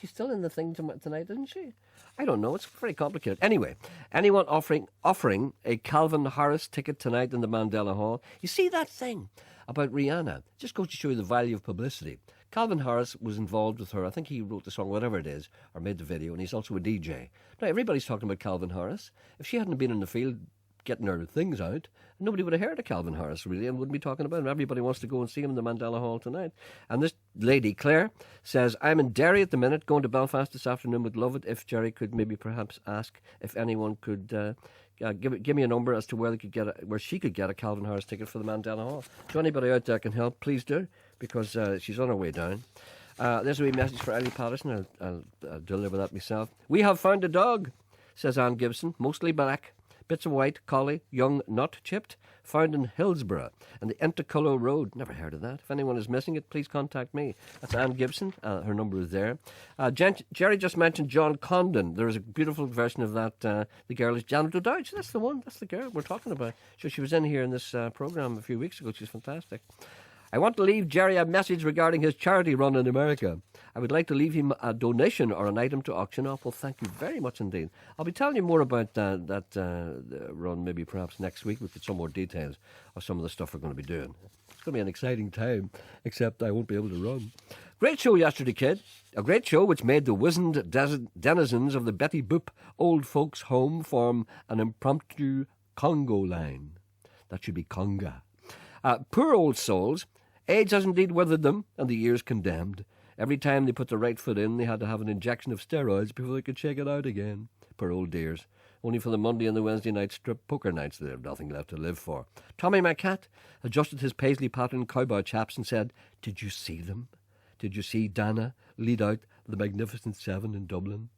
still in the thing tonight, isn't she? I don't know. It's very complicated. Anyway, anyone offering a Calvin Harris ticket tonight in the Mandela Hall? You see that thing about Rihanna? Just goes to show you the value of publicity. Calvin Harris was involved with her. I think he wrote the song, whatever it is, or made the video, and he's also a DJ. Now, everybody's talking about Calvin Harris. If she hadn't been in the field getting her things out, nobody would have heard of Calvin Harris, really, and wouldn't be talking about him. Everybody wants to go and see him in the Mandela Hall tonight. And this lady, Claire, says, I'm in Derry at the minute, going to Belfast this afternoon. Would love it if Gerry could maybe perhaps ask if anyone could give me a number as to where she could get a Calvin Harris ticket for the Mandela Hall. So anybody out there can help, please do, because she's on her way down. There's a wee message for Ellie Patterson. I'll deliver that myself. We have found a dog, says Anne Gibson, mostly black. Bits of white, collie, young, not chipped, found in Hillsborough and the Inticullo Road. Never heard of that. If anyone is missing it, please contact me. That's Anne Gibson. Her number is there. Gerry just mentioned John Condon. There is a beautiful version of that. The girl is Janet O'Dowd. That's the one. That's the girl we're talking about. So she was in here in this programme a few weeks ago. She's fantastic. I want to leave Gerry a message regarding his charity run in America. I would like to leave him a donation or an item to auction off. Well, thank you very much indeed. I'll be telling you more about that run maybe perhaps next week with some more details of some of the stuff we're going to be doing. It's going to be an exciting time, except I won't be able to run. Great show yesterday, kid. A great show which made the wizened denizens of the Betty Boop Old Folks Home form an impromptu Congo line. That should be conga. Poor old souls. Age has indeed withered them, and the years condemned. Every time they put the right foot in, they had to have an injection of steroids before they could shake it out again. Poor old dears. Only for the Monday and the Wednesday night strip poker nights they have nothing left to live for. Tommy, my cat, adjusted his paisley pattern cowboy chaps and said, Did you see them? Did you see Dana lead out the Magnificent Seven in Dublin?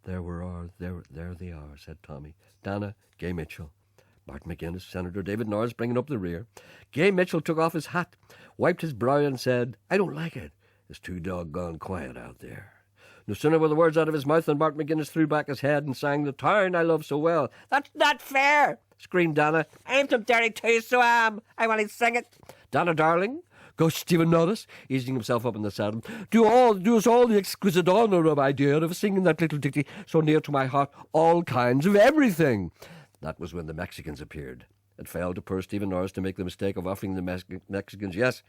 There they are, said Tommy. Dana, Gay Mitchell. Martin McGuinness, Senator David Norris bringing up the rear. Gay Mitchell took off his hat, wiped his brow and said, I don't like it. It's too doggone quiet out there. No sooner were the words out of his mouth than Martin McGuinness threw back his head and sang The Town I Love So Well. That's not fair, screamed Dana. I'm from Derry too, so I want to sing it. Dana, darling, goes Stephen Norris, easing himself up in the saddle. Do us all the exquisite honour, my dear, of singing that little ditty so near to my heart, all kinds of everything. That was when the Mexicans appeared. It fell to poor Stephen Norris to make the mistake of offering the Mexicans, yes,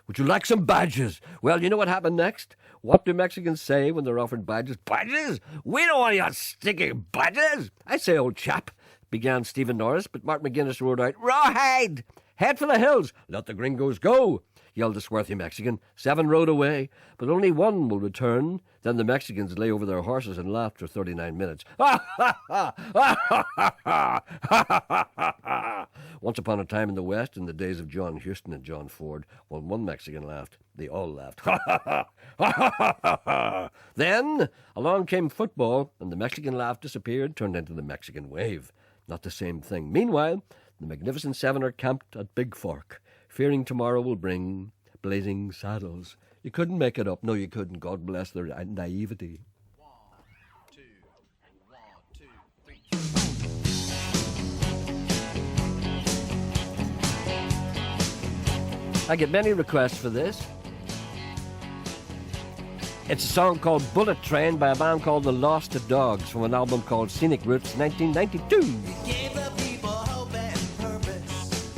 would you like some badges? Well, you know what happened next? What do Mexicans say when they're offered badges? Badges? We don't want your sticky badges. I say, old chap, began Stephen Norris, but Martin McGuinness roared out, Rawhide! Head for the hills! Let the gringos go! Yelled the swarthy Mexican. 7 rode away, but only 1 will return. Then the Mexicans lay over their horses and laughed for 39 minutes. Once upon a time in the West, in the days of John Huston and John Ford, when one Mexican laughed, they all laughed. Then along came football, and the Mexican laugh disappeared, turned into the Mexican wave. Not the same thing. Meanwhile, the Magnificent Seven are camped at Big Fork, fearing tomorrow will bring blazing saddles. You couldn't make it up. No, you couldn't. God bless their naivety. 1, 2, 1, 2, 3. I get many requests for this. It's a song called Bullet Train by a band called The Lost Dogs from an album called Scenic Roots 1992. Gave the people hope and purpose.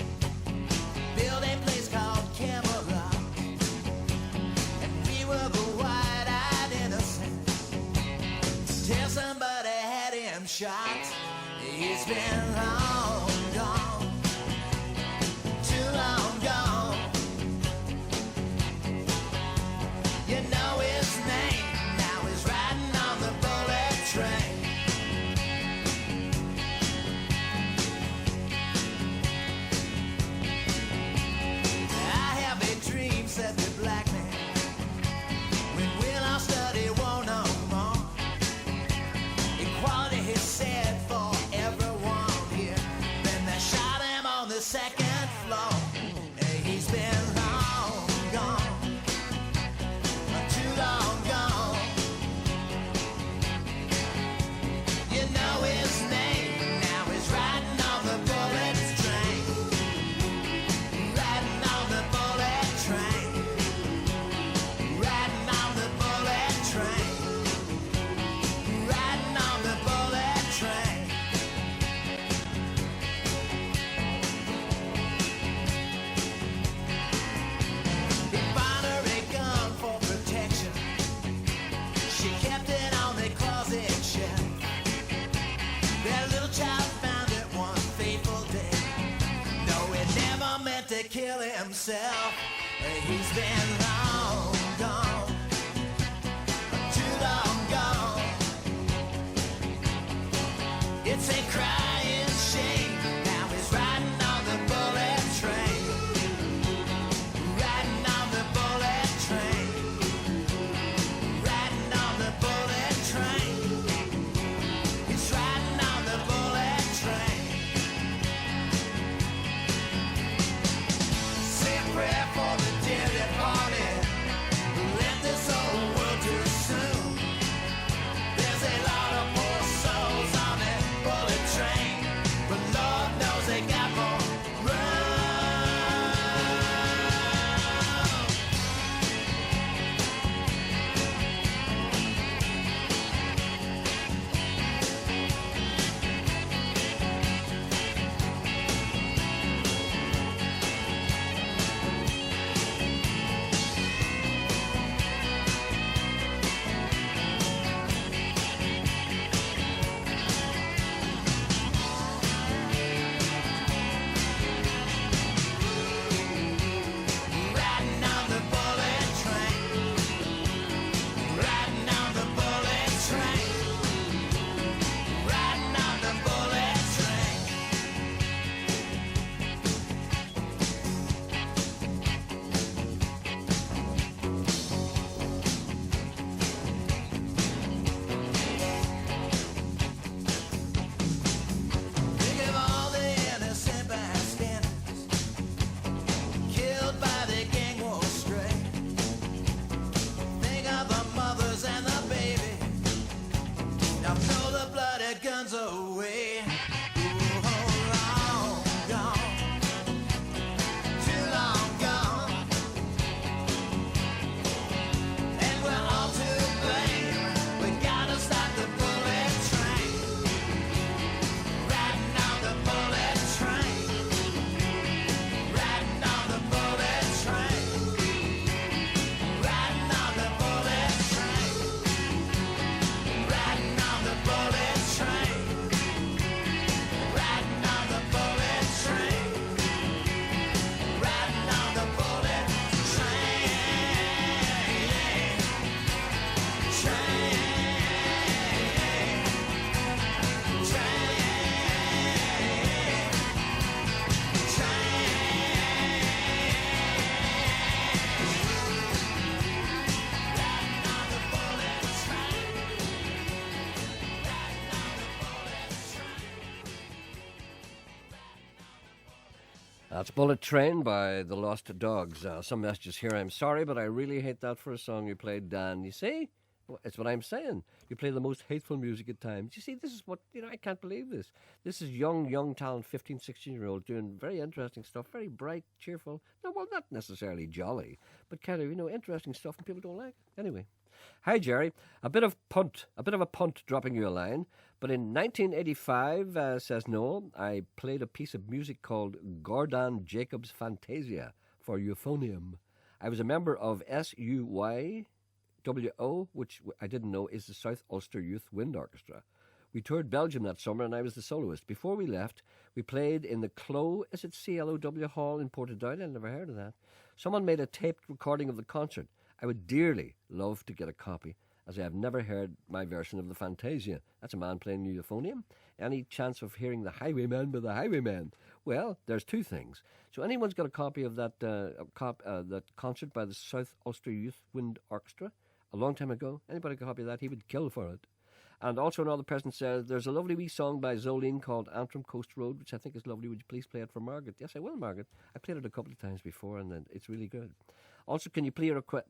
Built a place called Camelot. And we were the wide-eyed innocents. Till somebody had him shot. He's been long gone. Too long gone. You know his name. Now he's riding on the bullet train. I have a dream, said the black man. When we'll all study war no more. Equality, he said, for everyone here. Then they shot him on the second floor. He's been long gone. Too long gone. You know his name. Now he's riding on the bullet train. Riding on the bullet train. Riding on the bullet train. Riding on the bullet train. He bought her a gun for protection. She kept it on the closet shelf. Their little child found it one fateful day. No, he never meant to kill himself. He's been long gone. Too long gone. It's a crying shame. Now he's riding on the bullet train. Riding on the bullet train. Riding on the bullet train. He's riding on the bullet train. Say a prayer for the dear departed who left this old world too soon. There's a lot of poor souls on that bullet train, but Lord knows they got more room. Riding on the bullet train. Riding on the bullet train. Riding on the bullet train. Think of all the innocent bystanders killed by the gang war stray. Think of the mothers and the baby. Now throw the bloody guns away. Ooh, long gone. Too long gone. And we're all to blame. We gotta stop the bullet train. Riding on the bullet train. Riding on the bullet train. Riding on the bullet train. Riding on the bullet train. Riding on the bullet train. Riding on the bullet That's Bullet Train by The Lost Dogs. Some messages here. I'm sorry, but I really hate that for a song you played, Dan. You see? Well, it's what I'm saying. You play the most hateful music at times. You see, this is what, I can't believe this. This is young talent, 15, 16-year-old, doing very interesting stuff, very bright, cheerful. No, well, not necessarily jolly, but kind of, interesting stuff and people don't like it. Anyway. Hi, Gerry. A bit of a punt dropping you a line. But in 1985, says Noel, I played a piece of music called Gordon Jacobs' Fantasia for euphonium. I was a member of SUYWO, which I didn't know is the South Ulster Youth Wind Orchestra. We toured Belgium that summer and I was the soloist. Before we left, we played in the CLOW Hall in Portadown. I'd never heard of that. Someone made a taped recording of the concert. I would dearly love to get a copy, as I have never heard my version of the Fantasia. That's a man playing euphonium. Any chance of hearing the Highwayman by the Highwaymen? Well, there's two things. So anyone's got a copy of that that concert by the South Ulster Youth Wind Orchestra a long time ago? Anybody got a copy of that? He would kill for it. And also another person says, there's a lovely wee song by Zolene called Antrim Coast Road, which I think is lovely. Would you please play it for Margaret? Yes, I will, Margaret. I played it a couple of times before, and it's really good. Also, can you play a request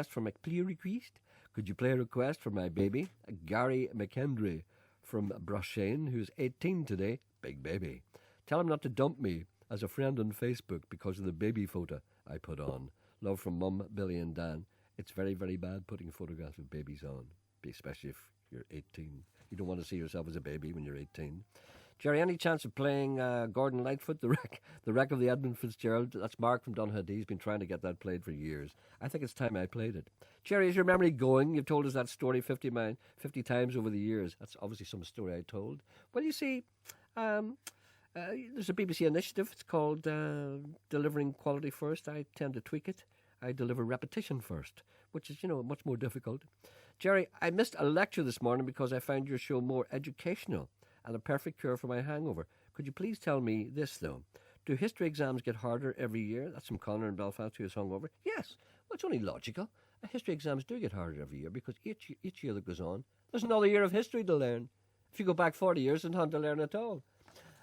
for Could you play a request for my baby, Gary McKendry from Brushane, who's 18 today? Big baby. Tell him not to dump me as a friend on Facebook because of the baby photo I put on. Love from Mum, Billy and Dan. It's very, very bad putting photographs of babies on, especially if you're 18. You don't want to see yourself as a baby when you're 18. Gerry, any chance of playing Gordon Lightfoot, the wreck of the Edmund Fitzgerald? That's Mark from Dunheddy. He's been trying to get that played for years. I think it's time I played it. Gerry, is your memory going? You've told us that story 50 times over the years. That's obviously some story I told. Well, you see, there's a BBC initiative. It's called Delivering Quality First. I tend to tweak it. I deliver repetition first, which is, much more difficult. Gerry, I missed a lecture this morning because I found your show more educational and a perfect cure for my hangover. Could you please tell me this, though? Do history exams get harder every year? That's from Connor in Belfast, who is hungover. Yes, well, it's only logical. History exams do get harder every year because each year that goes on, there's another year of history to learn. If you go back 40 years, there's nothing to learn at all.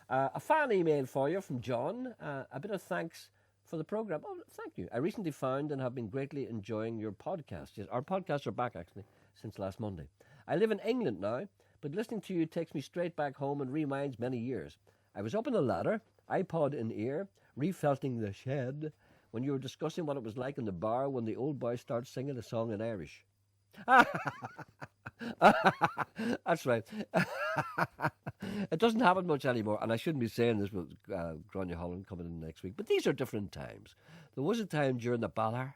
A fan email for you from John. A bit of thanks for the programme. Oh, thank you. I recently found and have been greatly enjoying your podcast. Yes, our podcasts are back, actually, since last Monday. I live in England now, but listening to you takes me straight back home and rewinds many years. I was up in a ladder, iPod in ear, refelting the shed, when you were discussing what it was like in the bar when the old boy starts singing a song in Irish. That's right. It doesn't happen much anymore, and I shouldn't be saying this with Grania Holland coming in next week, but these are different times. There was a time during the Ballard,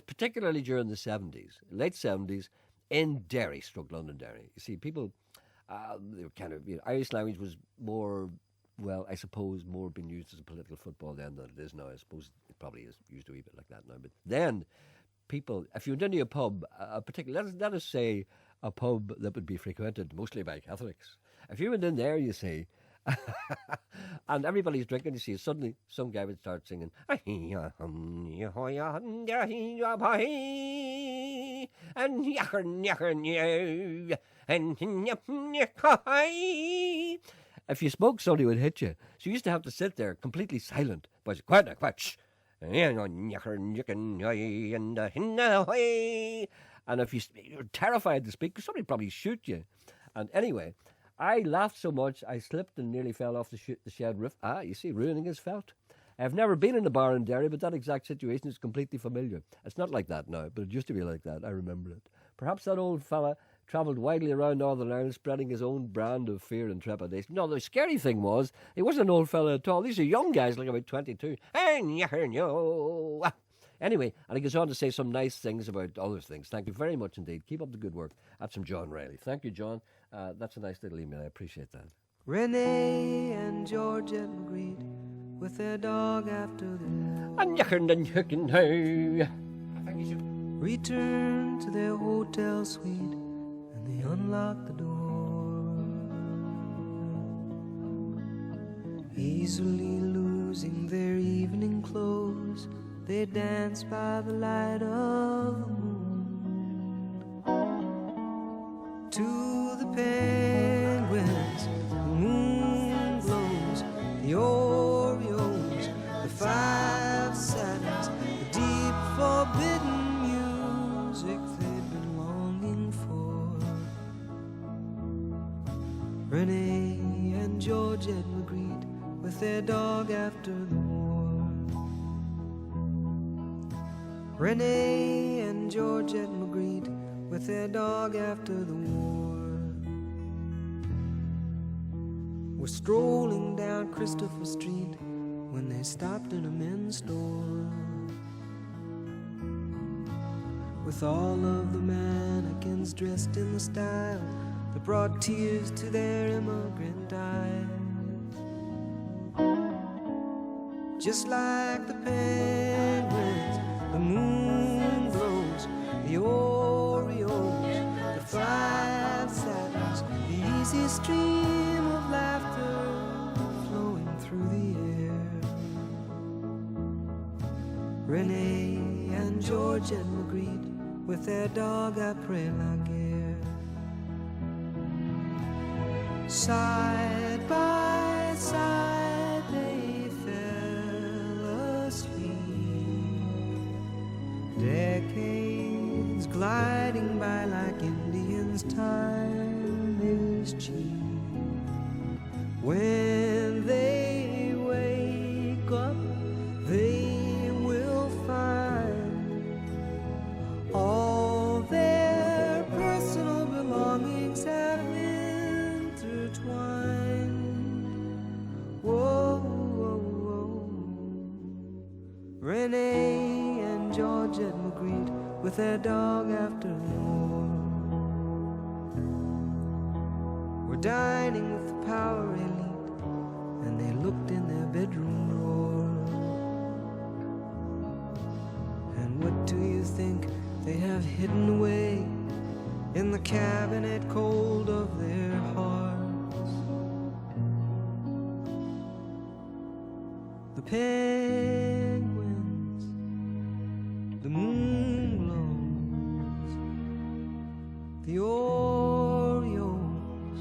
particularly during the 70s, late 70s, in Derry, Londonderry. You see, people, they were kind of, Irish language was more, well, I suppose, more being used as a political football then than it is now. I suppose it probably is used a wee bit like that now. But then, people, if you went into a pub, let us say a pub that would be frequented mostly by Catholics. If you went in there, you see, and everybody's drinking, you see, suddenly some guy would start singing, if you smoked, somebody would hit you. So you used to have to sit there completely silent. But quiet now, quiet, shh. And if you're terrified to speak, somebody probably shoot you. And anyway, I laughed so much, I slipped and nearly fell off the shed roof. You see, ruining is felt. I've never been in a bar in Derry, but that exact situation is completely familiar. It's not like that now, but it used to be like that. I remember it. Perhaps that old fella travelled widely around Northern Ireland, spreading his own brand of fear and trepidation. No, the scary thing was, he wasn't an old fella at all. These are young guys, like about 22. Anyway, and he goes on to say some nice things about other things. Thank you very much indeed. Keep up the good work. That's from John Riley. Thank you, John. That's a nice little email. I appreciate that. Renee and Georgette agreed with their dog after the returned to their hotel suite and they unlocked the door. Easily losing their evening clothes, they danced by the light of the moon. To the penguins, the moon glows, the Oreos, the 5 Satins, the deep forbidden music they'd been longing Renee and Georgette Magritte with their dog after the war. Renee and Georgette Magritte with their dog after the war. We're strolling down Christopher Street when they stopped in a men's store. With all of the mannequins dressed in the style that brought tears to their immigrant eyes. Just like the penguins, the moon glows, the Orioles, the five satins, the easy stream of laughter flowing through the air. Renee and Georgette Magritte with their dog après la guerre. Side by side they fell asleep, decades gliding by like Indians. Time is cheap. When they wake up, they will find all their personal belongings have intertwined. Whoa, whoa, whoa. Renee and Georgette Magritte with their dog after the war. We're dining with the power elite, and they looked in their bedroom drawer. And what do you think they have hidden away in the cabinet cold of their hearts? The penguins, the moon glows, the Orioles,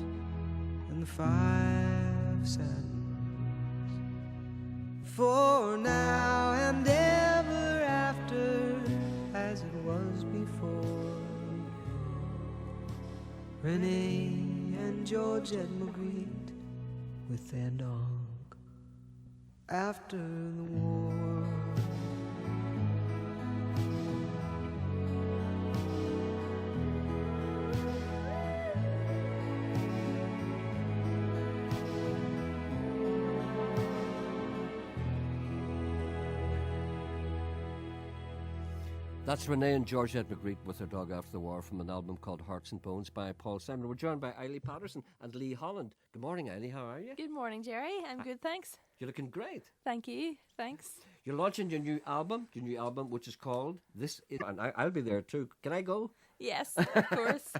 and the five satins. For now and ever after, as it was before. Renee and Georgette Magritte with their dog after the war. That's Renee and Georgette Magritte with their dog after the war from an album called Hearts and Bones by Paul Simon. We're joined by Eilidh Patterson and Lee Holland. Good morning, Eilidh. How are you? Good morning, Gerry. I'm good, thanks. You're looking great. Thank you. Thanks. You're launching your new album, which is called This Is... And I'll be there too. Can I go? Yes, of course.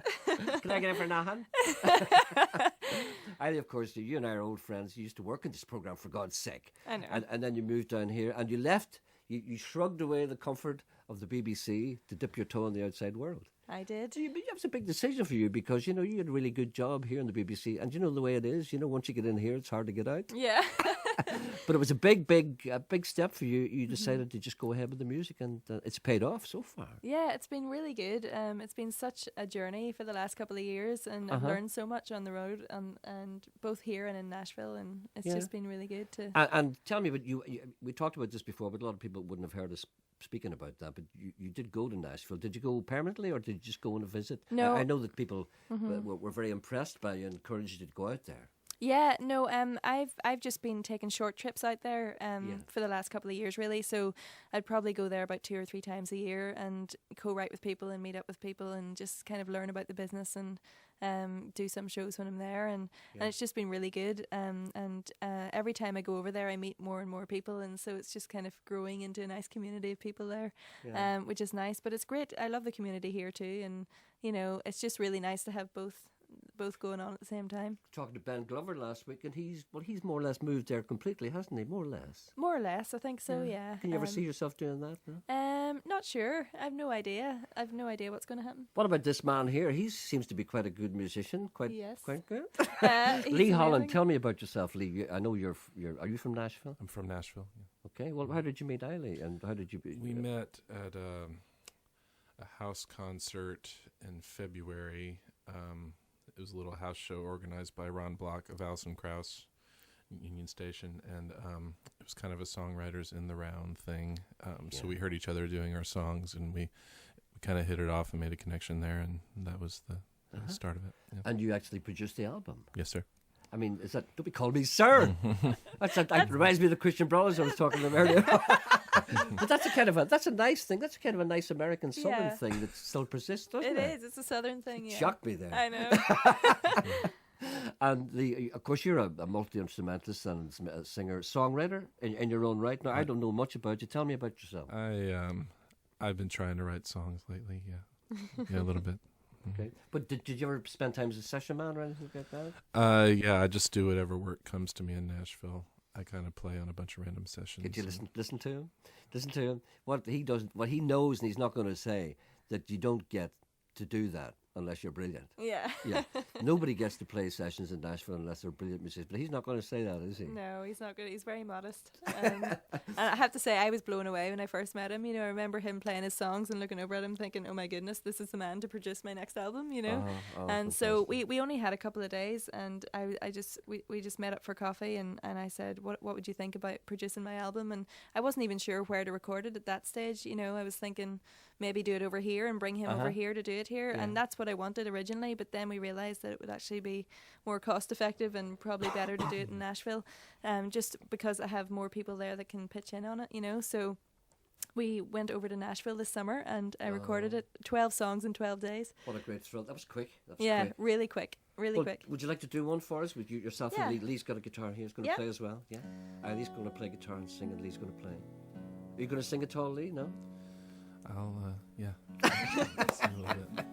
Can I get in for Nahan? Eilidh, of course, you and I are old friends. You used to work in this programme, for God's sake. I know. And then you moved down here and you left. You shrugged away the comfort of the BBC to dip your toe in the outside world. I did. It was a big decision for you because, you had a really good job here in the BBC. And you know the way it is, once you get in here, it's hard to get out. Yeah. But it was a big step for you. You decided to just go ahead with the music, and it's paid off so far. Yeah, it's been really good. It's been such a journey for the last couple of years, and I've learned so much on the road, and both here and in Nashville, and it's just been really good to... And tell me, but we talked about this before, but a lot of people wouldn't have heard us speaking about that, but you did go to Nashville. Did you go permanently, or did you just go on a visit? No. I know that people were very impressed by you and encouraged you to go out there. Yeah, no, I've just been taking short trips out there for the last couple of years, really. So I'd probably go there about 2 or 3 times a year and co-write with people and meet up with people and just kind of learn about the business and do some shows when I'm there. And it's just been really good. And every time I go over there, I meet more and more people. And so it's just kind of growing into a nice community of people there, which is nice. But it's great. I love the community here too. And, it's just really nice to have both going on at the same time. Talking to Ben Glover last week, and he's more or less moved there completely, hasn't he? More or less. More or less, I think so. Yeah. Can you ever see yourself doing that? No? Not sure. I've no idea. I've no idea what's going to happen. What about this man here? He seems to be quite a good musician. Quite good. Amazing. Lee Holland, tell me about yourself, Lee. I know you're. Are you from Nashville? I'm from Nashville. Yeah. Okay. Well, how did you meet Eilidh, and how did you? We met at a house concert in February. it was a little house show organized by Ron Block of Alison Krauss, Union Station, and it was kind of a songwriters in the round thing. So we heard each other doing our songs, and we kind of hit it off and made a connection there, and that was the start of it. Yeah. And you actually produced the album? Yes, sir. I mean, is that, don't be calling me sir. That reminds me of the Christian Brothers I was talking to them earlier. But that's a nice thing. That's a kind of a nice American Southern thing that still persists, doesn't it? It is. It's a Southern thing, yeah. Shocked me there. I know. And of course, you're a multi-instrumentalist and a singer, songwriter in your own right. Now, I don't know much about you. Tell me about yourself. I've been trying to write songs lately, yeah, a little bit. Okay, but did you ever spend time as a session man or anything like that? Yeah, I just do whatever work comes to me in Nashville. I kind of play on a bunch of random sessions. Did you listen to him? Listen to him. What he does, what he knows, and he's not going to say that you don't get to do that unless you're brilliant. Yeah. Yeah. Nobody gets to play sessions in Nashville unless they're brilliant musicians. But he's not going to say that, is he? No, he's not good. He's very modest. And I have to say, I was blown away when I first met him. You know, I remember him playing his songs and looking over at him thinking, oh my goodness, this is the man to produce my next album, you know? And so we only had a couple of days, and we just met up for coffee, and I said, what would you think about producing my album? And I wasn't even sure where to record it at that stage. You know, I was thinking maybe do it over here and bring him over here to do it here. And that's what I wanted originally, but then we realised that it would actually be more cost effective and probably better to do it in Nashville, just because I have more people there that can pitch in on it, you know. So we went over to Nashville this summer, and I recorded it, 12 songs in 12 days. What a great thrill. That was quick. Quick. Really quick. Quick. Would you like to do one for us? Would you yourself and Yeah. Lee's got a guitar here. He's going to play as well. Yeah. Lee's going to play guitar and sing, and Lee's going to play. Are you going to sing at all, Lee? No? I'll, sing a little bit.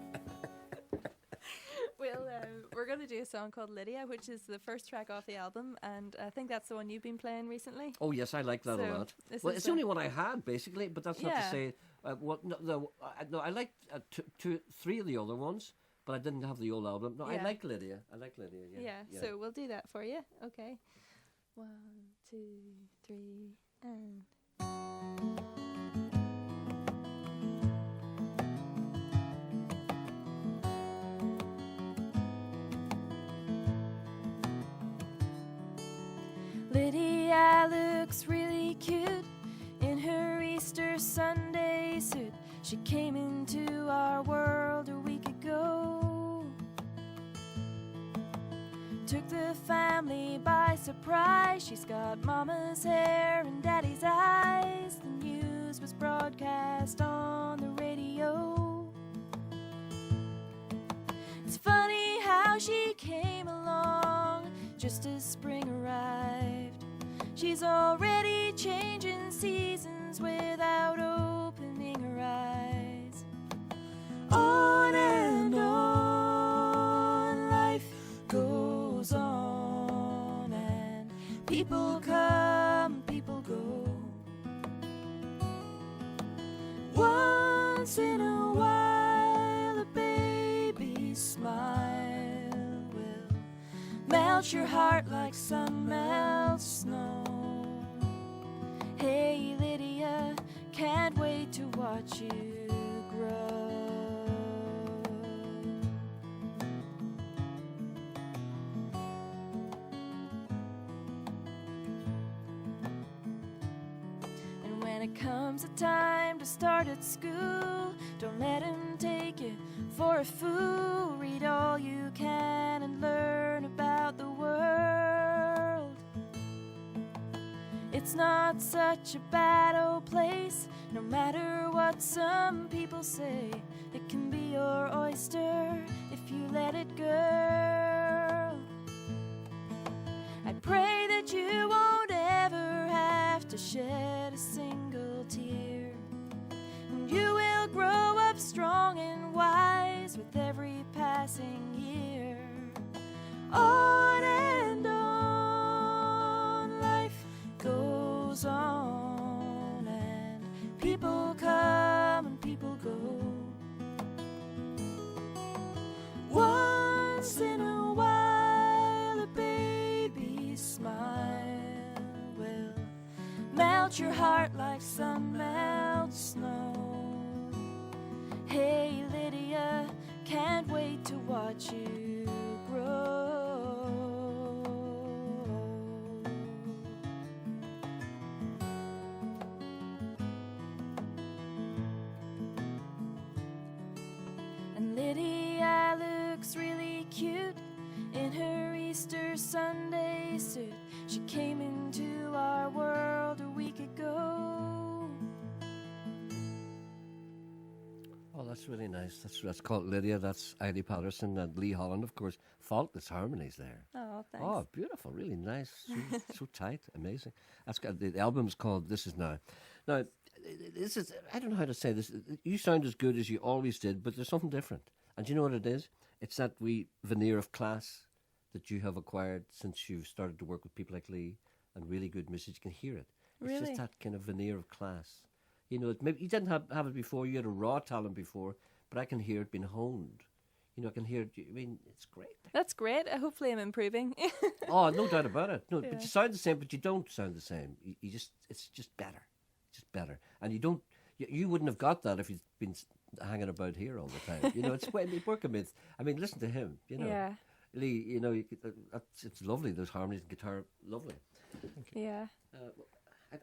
Well, we're going to do a song called Lydia, which is the first track off the album, and I think that's the one you've been playing recently. Oh, yes, I like that a lot. Well, it's the only one I had, basically, but that's not to say... I liked three of the other ones, but I didn't have the old album. No, I like Lydia. Yeah, so we'll do that for you. Okay. 1, 2, 3, and... Lydia looks really cute in her Easter Sunday suit. She came into our world a week ago. Took the family by surprise. She's got mama's hair and daddy's eyes. The news was broadcast on the radio. It's funny how she came along just as spring arrived. She's already changing seasons without opening her eyes. On and on, life goes on, and people come, people go. Once in a while, a baby's smile will melt your heart like sun melts snow. Hey Lydia, can't wait to watch you grow. And when it comes a time to start at school, don't let him take you for a fool. Read all you can and learn about the world. It's not such a bad old place, no matter what some people say. It can be your oyster if you let it, girl. I pray that you won't ever have to shed a single tear, and you will grow up strong and wise with every passing year. On and on, life goes on, and people come and people go. Once in a while, a baby's smile will melt your heart like sun melts snow. Hey Lydia, can't wait to watch you cute in her Easter Sunday suit. She came into our world a week ago. Oh, that's really nice. That's called Lydia. That's Eilidh Patterson and Lee Holland, of course. Faultless harmonies there. Oh, thanks. Oh, beautiful. Really nice. So tight. Amazing. The album's called This Is Now. Now, this is, I don't know how to say this. You sound as good as you always did, but there's something different. And do you know what it is? It's that wee veneer of class that you have acquired since you've started to work with people like Lee and really good music. You can hear it. It's Really? just that kind of veneer of class. You know, maybe you didn't have it before. You had a raw talent before, but I can hear it being honed. You know, I can hear it. I mean, it's great. That's great. Hopefully I'm improving. Oh, no doubt about it. No, Yeah. but you sound the same, but you don't sound the same. It's just better. Just better. And you wouldn't have got that if you'd been hanging about here all the time. You know, it's working with. I mean, listen to him. You know, Yeah. Lee. You know, it's lovely. Those harmonies and guitar, lovely. Yeah.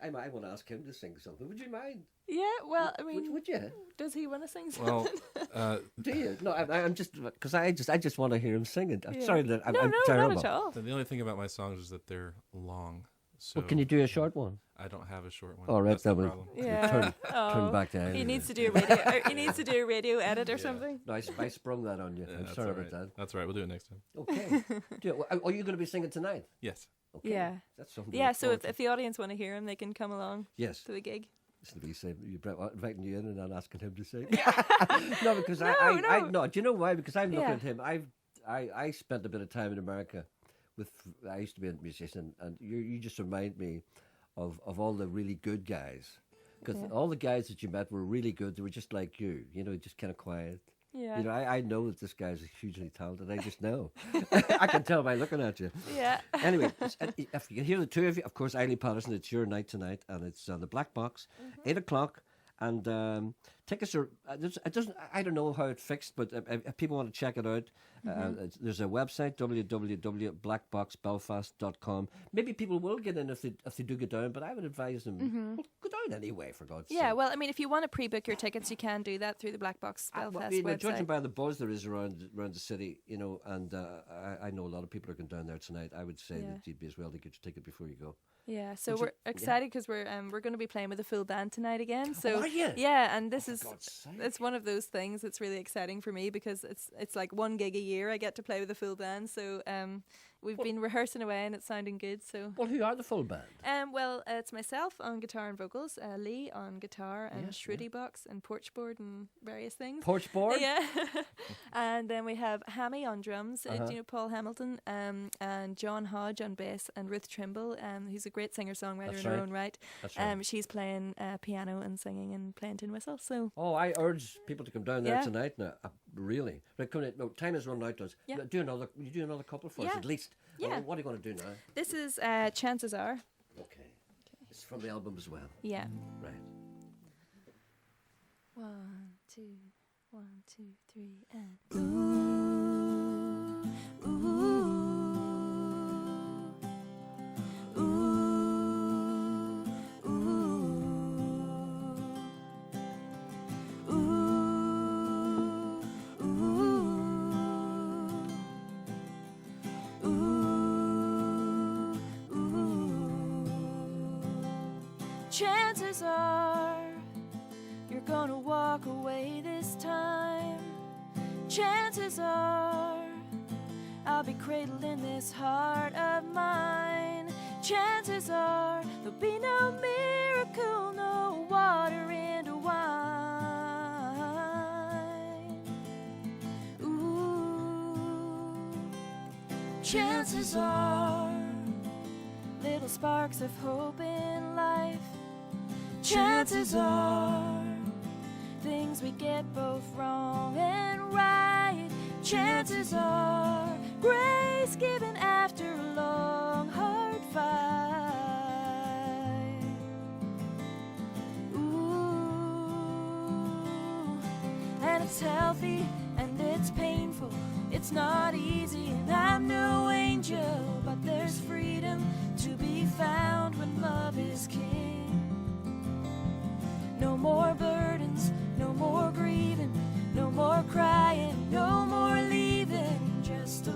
I want to ask him to sing something. Would you mind? Yeah, well, I mean, would you? Does he want to sing something? Well, do you? No, I'm just because I just want to hear him singing. I'm Yeah. sorry that I'm No, terrible. not at all. The only thing about my songs is that they're long. So Well, can you do a short one? I don't have a short one. All right, That's the then we'll problem. Yeah. turn back to He Eilidh needs to then. do a radio. He needs to do a radio edit or something. No, I sprung that on you. Yeah, I'm that's sorry all about right. that. That's all right. We'll do it next time. Okay. Are you going to be singing tonight? Yes. Okay. Yeah. That's something to Yeah, look so forward if the audience want to hear him, they can come along Yes. to the gig. Listen to me say you're inviting you in and then asking him to sing. No, because No, no. Do you know why? Because I'm looking Yeah. at him. I spent a bit of time in America I used to be a musician, and you just remind me of all the really good guys. Because Yeah. all the guys that you met were really good. They were just like you, just kind of quiet. Yeah. You know, I know that this guy's hugely talented. I just know. I can tell by looking at you. Yeah. Anyway, if you can hear the two of you, of course, Eilidh Patterson, it's your night tonight, and it's on the Black Box, 8 o'clock. And tickets are, it doesn't, I don't know how it's fixed, but if people want to check it out, there's a website, www.blackboxbelfast.com. Maybe people will get in if they do get down, but I would advise them, well, go down anyway, for God's sake. Yeah, well, I mean, if you want to pre-book your tickets, you can do that through the Black Box Belfast website. Judging by the buzz there is around the city, and I know a lot of people are going down there tonight. I would say that you'd be as well to get your ticket before you go. Yeah, so we're excited because we're going to be playing with a full band tonight again. So are you? Yeah, and this is it's one of those things that's really exciting for me because it's like one gig a year I get to play with a full band. So we've been rehearsing away and it's sounding good. So who are the full band? Well, it's myself on guitar and vocals, Lee on guitar and Shruti box and porchboard and various things. Porchboard? Yeah. And then we have Hammy on drums, Paul Hamilton, and John Hodge on bass, and Ruth Trimble, who's a great singer-songwriter in her own right. That's right. She's playing piano and singing and playing tin whistle. So. Oh, I urge people to come down there tonight now. Really. Right, no, time is running out. Yeah. You do another couple for us at least. Yeah. What are you going to do now? This is Chances Are. Okay. It's from the album as well. Yeah. Right. 1, 2, 1, 2, 3, and ooh, ooh, ooh, ooh, ooh, ooh. Chances are you're gonna walk away this time. Chances are I'll be cradled in this heart of mine. Chances are there'll be no miracle, no water into wine. Ooh, chances are little sparks of hope in life. Chances are things we get both wrong and right. Chances are grace given after a long hard fight. Ooh, and it's healthy and it's painful. It's not easy and I'm no angel, but there's freedom to be found when love is king. No more burdens, no more grieving, no more crying, no more leaving, just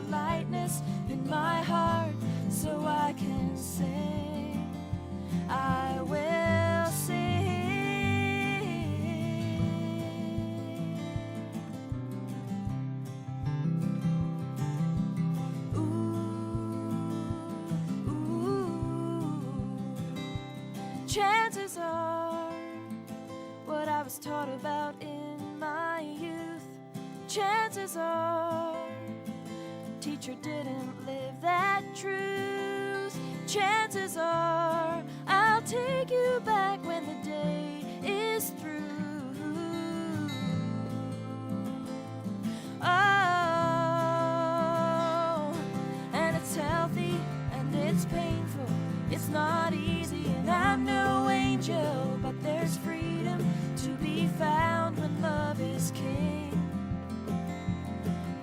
chances are what I was taught about in my youth. Chances are the teacher didn't live that truth. Chances are I'll take you back when the day is through. Oh, and it's healthy and it's painful. It's not easy and I'm no angel, but there's freedom to be found when love is king.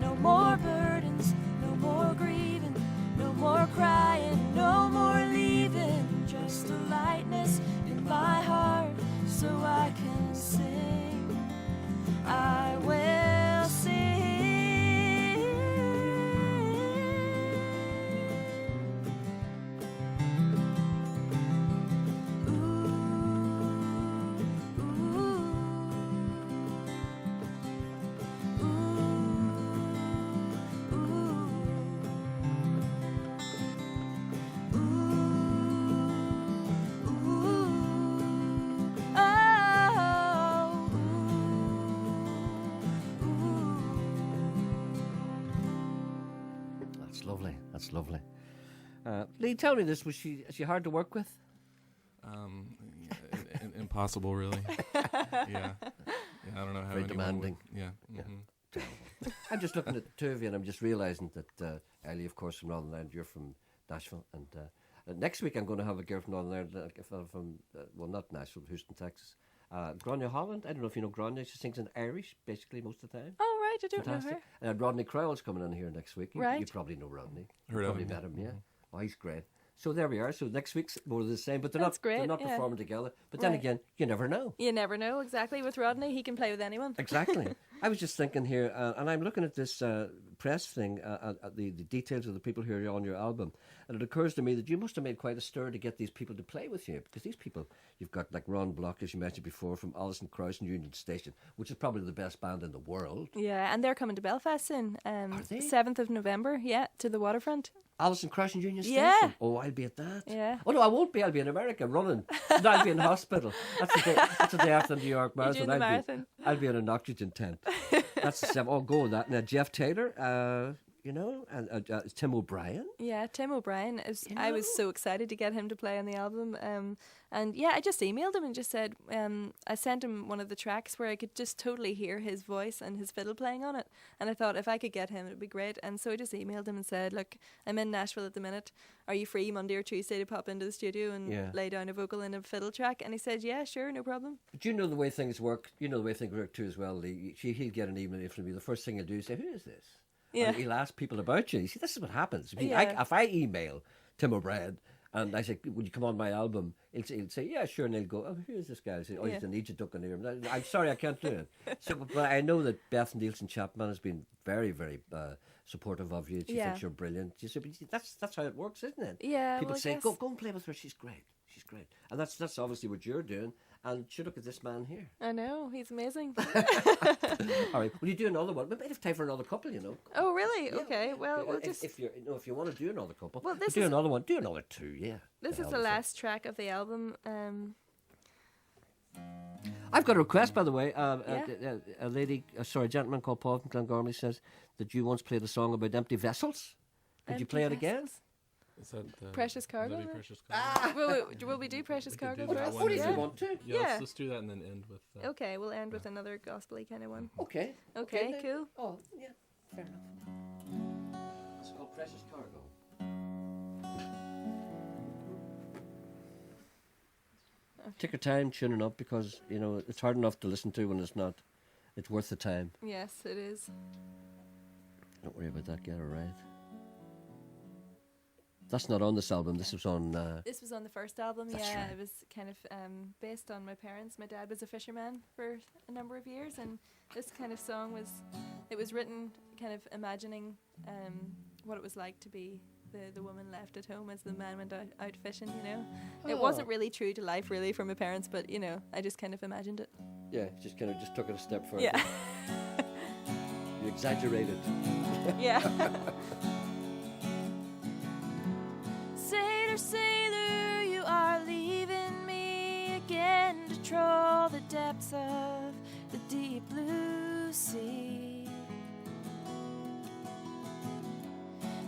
No more burdens, no more grieving, no more crying, no more leaving. Just a lightness in my heart so I can sing. I will sing. That's lovely. That's lovely. Lee, tell me this: is she hard to work with? Impossible, really. Yeah. I don't know how. Very demanding. Yeah. I'm just looking at the two of you, and I'm just realising that Ellie, of course, from Northern Ireland, you're from Nashville, and next week I'm going to have a girl from Northern Ireland, from well, not Nashville, Houston, Texas. Grania Holland. I don't know if you know Grania. She sings in Irish, basically, most of the time. Oh, right, I don't Fantastic. know her. And Rodney Crowell's coming in here next week. You Right. probably know Rodney. Heard of probably him, met him, yeah. Mhm. Oh, he's great. So there we are. So next week's more of the same, but they're That's great, they're not yeah. performing together. But then Right. again, you never know. You never know, exactly. With Rodney, he can play with anyone. Exactly. I was just thinking here, and I'm looking at this press thing, the details of the people who are on your album, and it occurs to me that you must have made quite a stir to get these people to play with you, because these people, you've got like Ron Block, as you mentioned before, from Alison Krauss and Union Station, which is probably the best band in the world. Yeah, and they're coming to Belfast soon. Are they? 7th of November, yeah, to the waterfront. Alison Krauss and Union Yeah. Station? Oh, I'll be at that. Yeah. Oh, no, I won't be. I'll be in America running. No, I'll be in hospital. That's the day after the New York You're Marathon. doing the marathon. I'll be in an oxygen tent. That's the 7th. Oh, go with that. Now, Jeff Taylor, you know, and Tim O'Brien. Yeah, Tim O'Brien. I was so excited to get him to play on the album. And yeah, I just emailed him and just said, I sent him one of the tracks where I could just totally hear his voice and his fiddle playing on it. And I thought if I could get him, it would be great. And so I just emailed him and said, look, I'm in Nashville at the minute. Are you free Monday or Tuesday to pop into the studio and lay down a vocal and a fiddle track? And he said, yeah, sure, no problem. But you know the way things work. You know the way things work too as well, Lee. He'll get an email from you. The first thing he'll do is say, who is this? Yeah. And he'll ask people about you. You see, this is what happens. I mean, Yeah. if I email Tim O'Brien and I say, would you come on my album? He'll say, yeah, sure. And he'll go, oh, who is this guy? I'll say, oh, he's an Egypt duck in here. I'm sorry, I can't do it. So, but I know that Beth Nielsen Chapman has been very, very supportive of you. She thinks you're brilliant. She said, but that's how it works, isn't it? Yeah, People well, I say, guess- go and play with her. She's great. She's great. And that's obviously what you're doing. And sure, look at this man here. I know, he's amazing. All right, will you do another one? We might have time for another couple, you know. Oh, really? Okay, well, we'll just... If you want to do another couple, Well, this do is- another one. Do another two, yeah. This is the last track of the album. I've got a request, by the way. A lady, a gentleman called Paul from Glengormley says that you once played a song about empty vessels. Could you play it again? Is that Precious Cargo? Would that be Precious Cargo? Will we do Precious Cargo do that first? one if and you then- want to. Yeah, let's do that and then end with... Okay, we'll end with another gospel-y kind of one. Okay. Okay, then. cool. Oh, yeah, fair enough. It's called Precious Cargo. Take your time tuning up because, you know, it's hard enough to listen to when it's not. It's worth the time. Yes, it is. Don't worry about that, get it right. That's not on this album, this was on... This was on the first album, That's yeah. right. It was kind of based on my parents. My dad was a fisherman for a number of years, and this kind of song was written kind of imagining what it was like to be the woman left at home as the man went out fishing, you know. It Oh. wasn't really true to life, really, from my parents, but, you know, I just kind of imagined it. Yeah, just took it a step further. Yeah. You exaggerated. Yeah. Sailor, sailor, you are leaving me control the depths of the deep blue sea.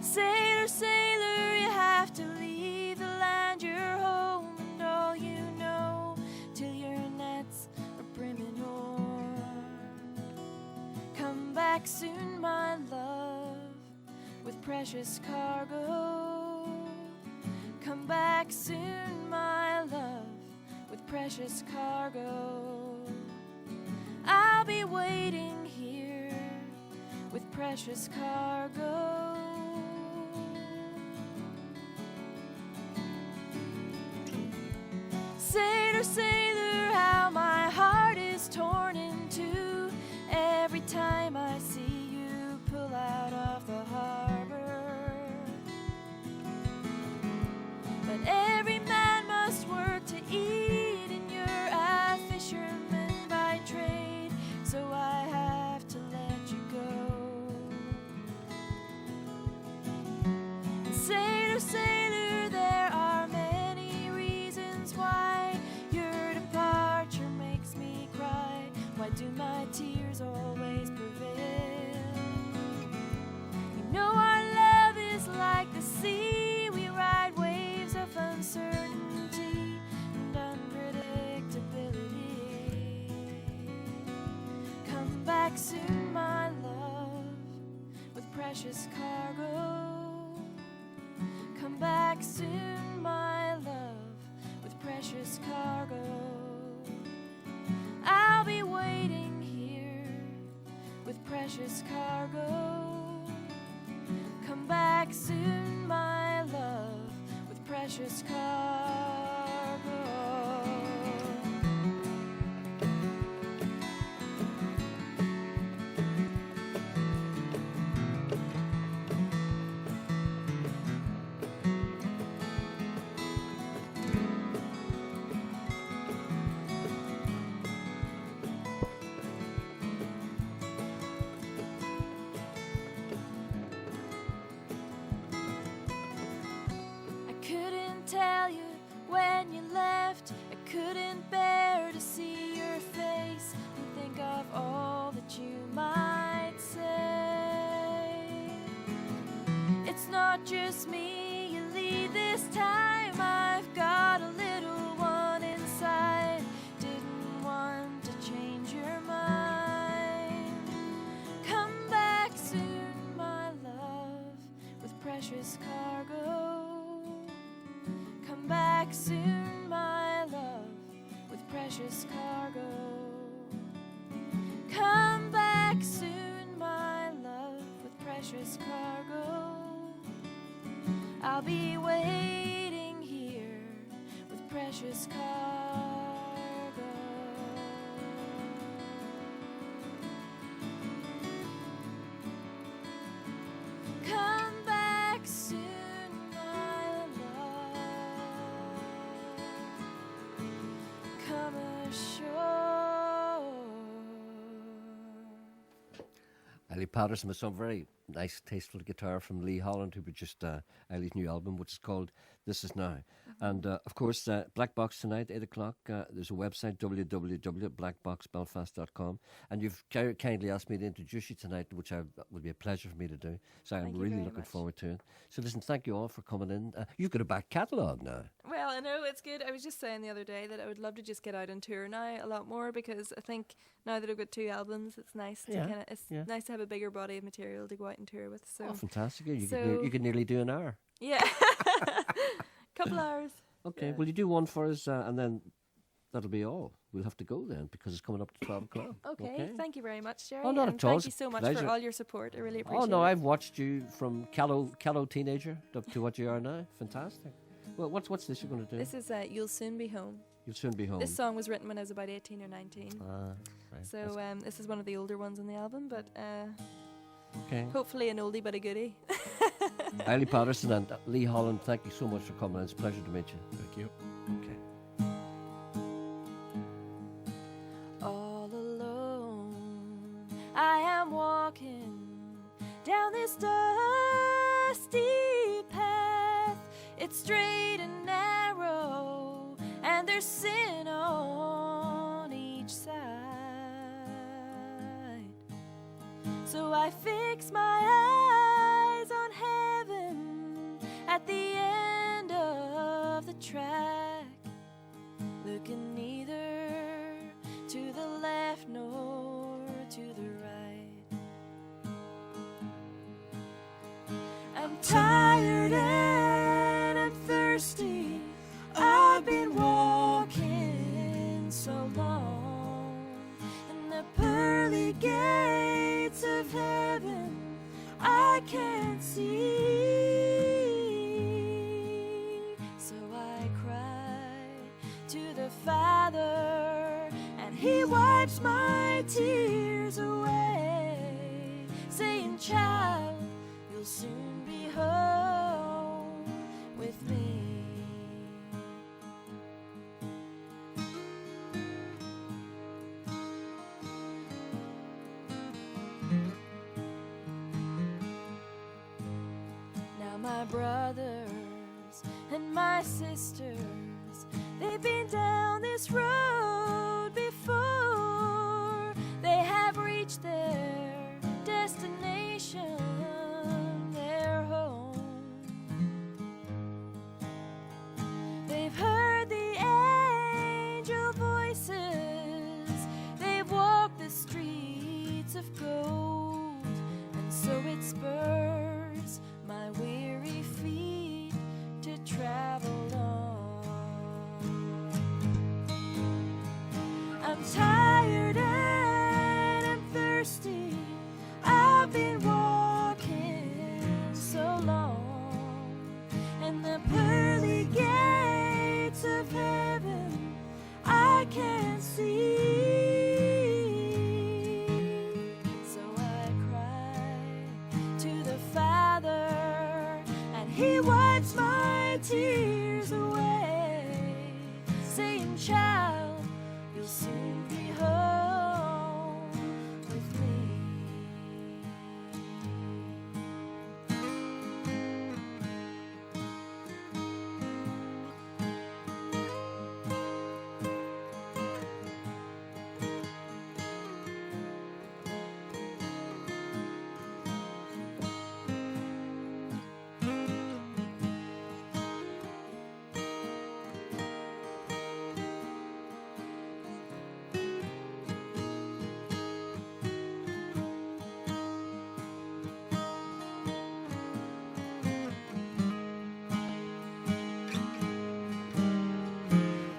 Sailor, sailor, you have to leave the land, your home, and all you know, till your nets are brimming o'er. Come back soon, my love, with precious cargo. Come back soon, my love, with precious cargo. I'll be waiting here with precious cargo. Sailor, sailor, how my heart is torn in two every time I see you pull out of the harbor. But every man must work to eat, and you're a fisherman by trade, so I have to let you go. And sailor, sailor, there are many reasons why your departure makes me cry. Why do my tears always prevail? You know our love is like the sea. We ride waves of uncertainty and unpredictability. Come back soon, my love, with precious cargo. Come back soon, my love, with precious cargo. I'll be waiting here with precious cargo. Come back soon, my love, with precious cargo. Tell you when you left, I couldn't bear to see your face and think of all that you might say. It's not just me you lead this time, I've got a little one inside. Didn't want to change your mind. Come back soon, my love, with precious cargo. Come back soon, my love, with precious cargo. Come back soon, my love, with precious cargo. I'll be waiting here with precious cargo. Come back soon. Ellie Patterson with some very nice, tasteful guitar from Lee Holland, who produced Ellie's new album, which is called This Is Now. And, of course, Black Box tonight, 8 o'clock. There's a website, www.blackboxbelfast.com. And you've kindly asked me to introduce you tonight, which would be a pleasure for me to do. So I'm really looking forward to it. So listen, thank you all for coming in. You've got a back catalogue now. Well, I know, it's good. I was just saying the other day that I would love to just get out on tour now a lot more, because I think now that I've got 2 albums, it's nice to nice to have a bigger body of material to go out and tour with. So. Oh, fantastic. You could nearly do an hour. Yeah. Couple hours. Okay, yeah. Well, you do one for us, and then that'll be all. We'll have to go then, because it's coming up to 12 o'clock. Okay, thank you very much, Gerry. Oh, not at all. Thank you so much for all your support. I really appreciate it. Oh, no, I've watched you from callow teenager up to what you are now. Fantastic. Well, what's this you're going to do? This is You'll Soon Be Home. You'll Soon Be Home. This song was written when I was about 18 or 19. Right. So this is one of the older ones on the album, but okay. Hopefully an oldie but a goodie. Ellie Patterson and Lee Holland, thank you so much for coming. It's a pleasure to meet you. Thank you. Okay. All alone, I am walking down this dusty path. It's straight and narrow, and there's sin on So I fix my eyes on heaven at the end of the track, looking neither to the left nor to the right. I'm tired and I'm thirsty. I've been walking so long, and the pearly gates of heaven I can't see. So I cry to the Father, and He wipes my tears away, saying, "Child, you'll soon be home with me." Now my brothers and my sisters, they've been down this road before. They have reached their destination, their home. They've heard the angel voices, they've walked the streets of gold, and so it spurs my weary feet to travel on. I'm tired and I'm thirsty. I've been walking so long, and the pearly gates of heaven I can't see. So I cry to the Father, and He wipes my tears away, saying, "Child, you'll soon be home with me."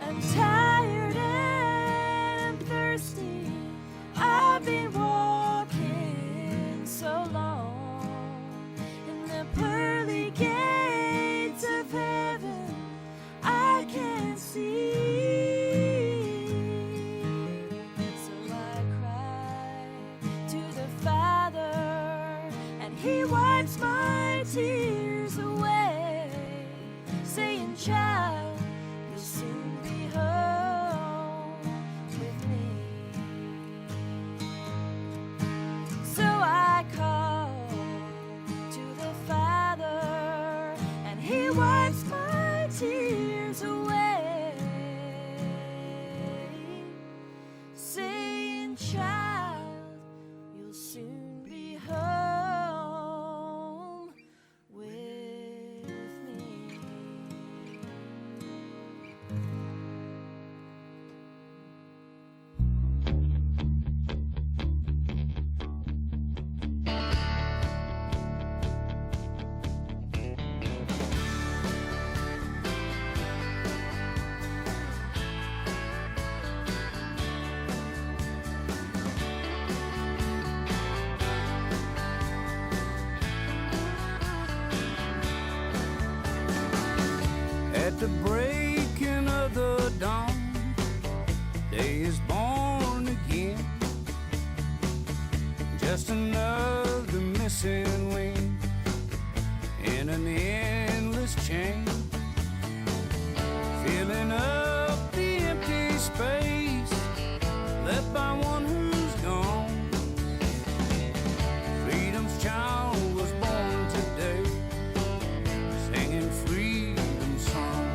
I'm tired and I'm thirsty. I've been walking so long, in the pearly gates of heaven I can't see. So I cry to the Father, and He wipes my tears away, saying, "Child, you'll soon be home with me." So I call to the Father, and He wipes my tears away, saying, "Child, you'll soon be home with me." At the breaking of the dawn, day is born again. Just another missing link in an endless chain, filling up the empty space left by one who's gone. Freedom's child was born today, singing freedom song.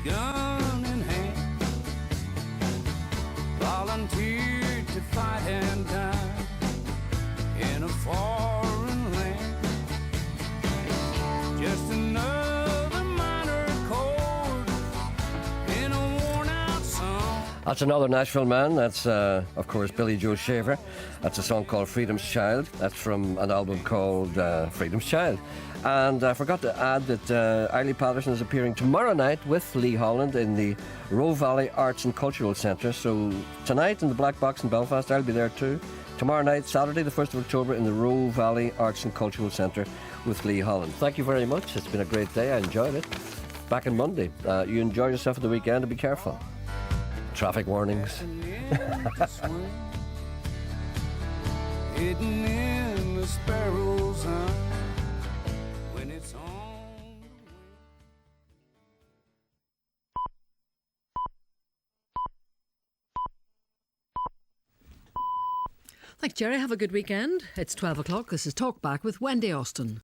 gun in hand, volunteered to fight and die in a foreign land. Just another minor chord in a worn-out song. That's another Nashville man. That's, of course, Billy Joe Shaver. That's a song called Freedom's Child. That's from an album called Freedom's Child. And I forgot to add that Eilidh Patterson is appearing tomorrow night with Lee Holland in the Roe Valley Arts and Cultural Centre. So tonight in the Black Box in Belfast, I'll be there too. Tomorrow night, Saturday the 1st of October, in the Roe Valley Arts and Cultural Centre with Lee Holland. Thank you very much. It's been a great day. I enjoyed it. Back on Monday. You enjoy yourself at the weekend and be careful. Traffic warnings. Hidden in the sparrow's eye when it's on. Thanks, Gerry. Have a good weekend. It's 12 o'clock. This is Talk Back with Wendy Austin.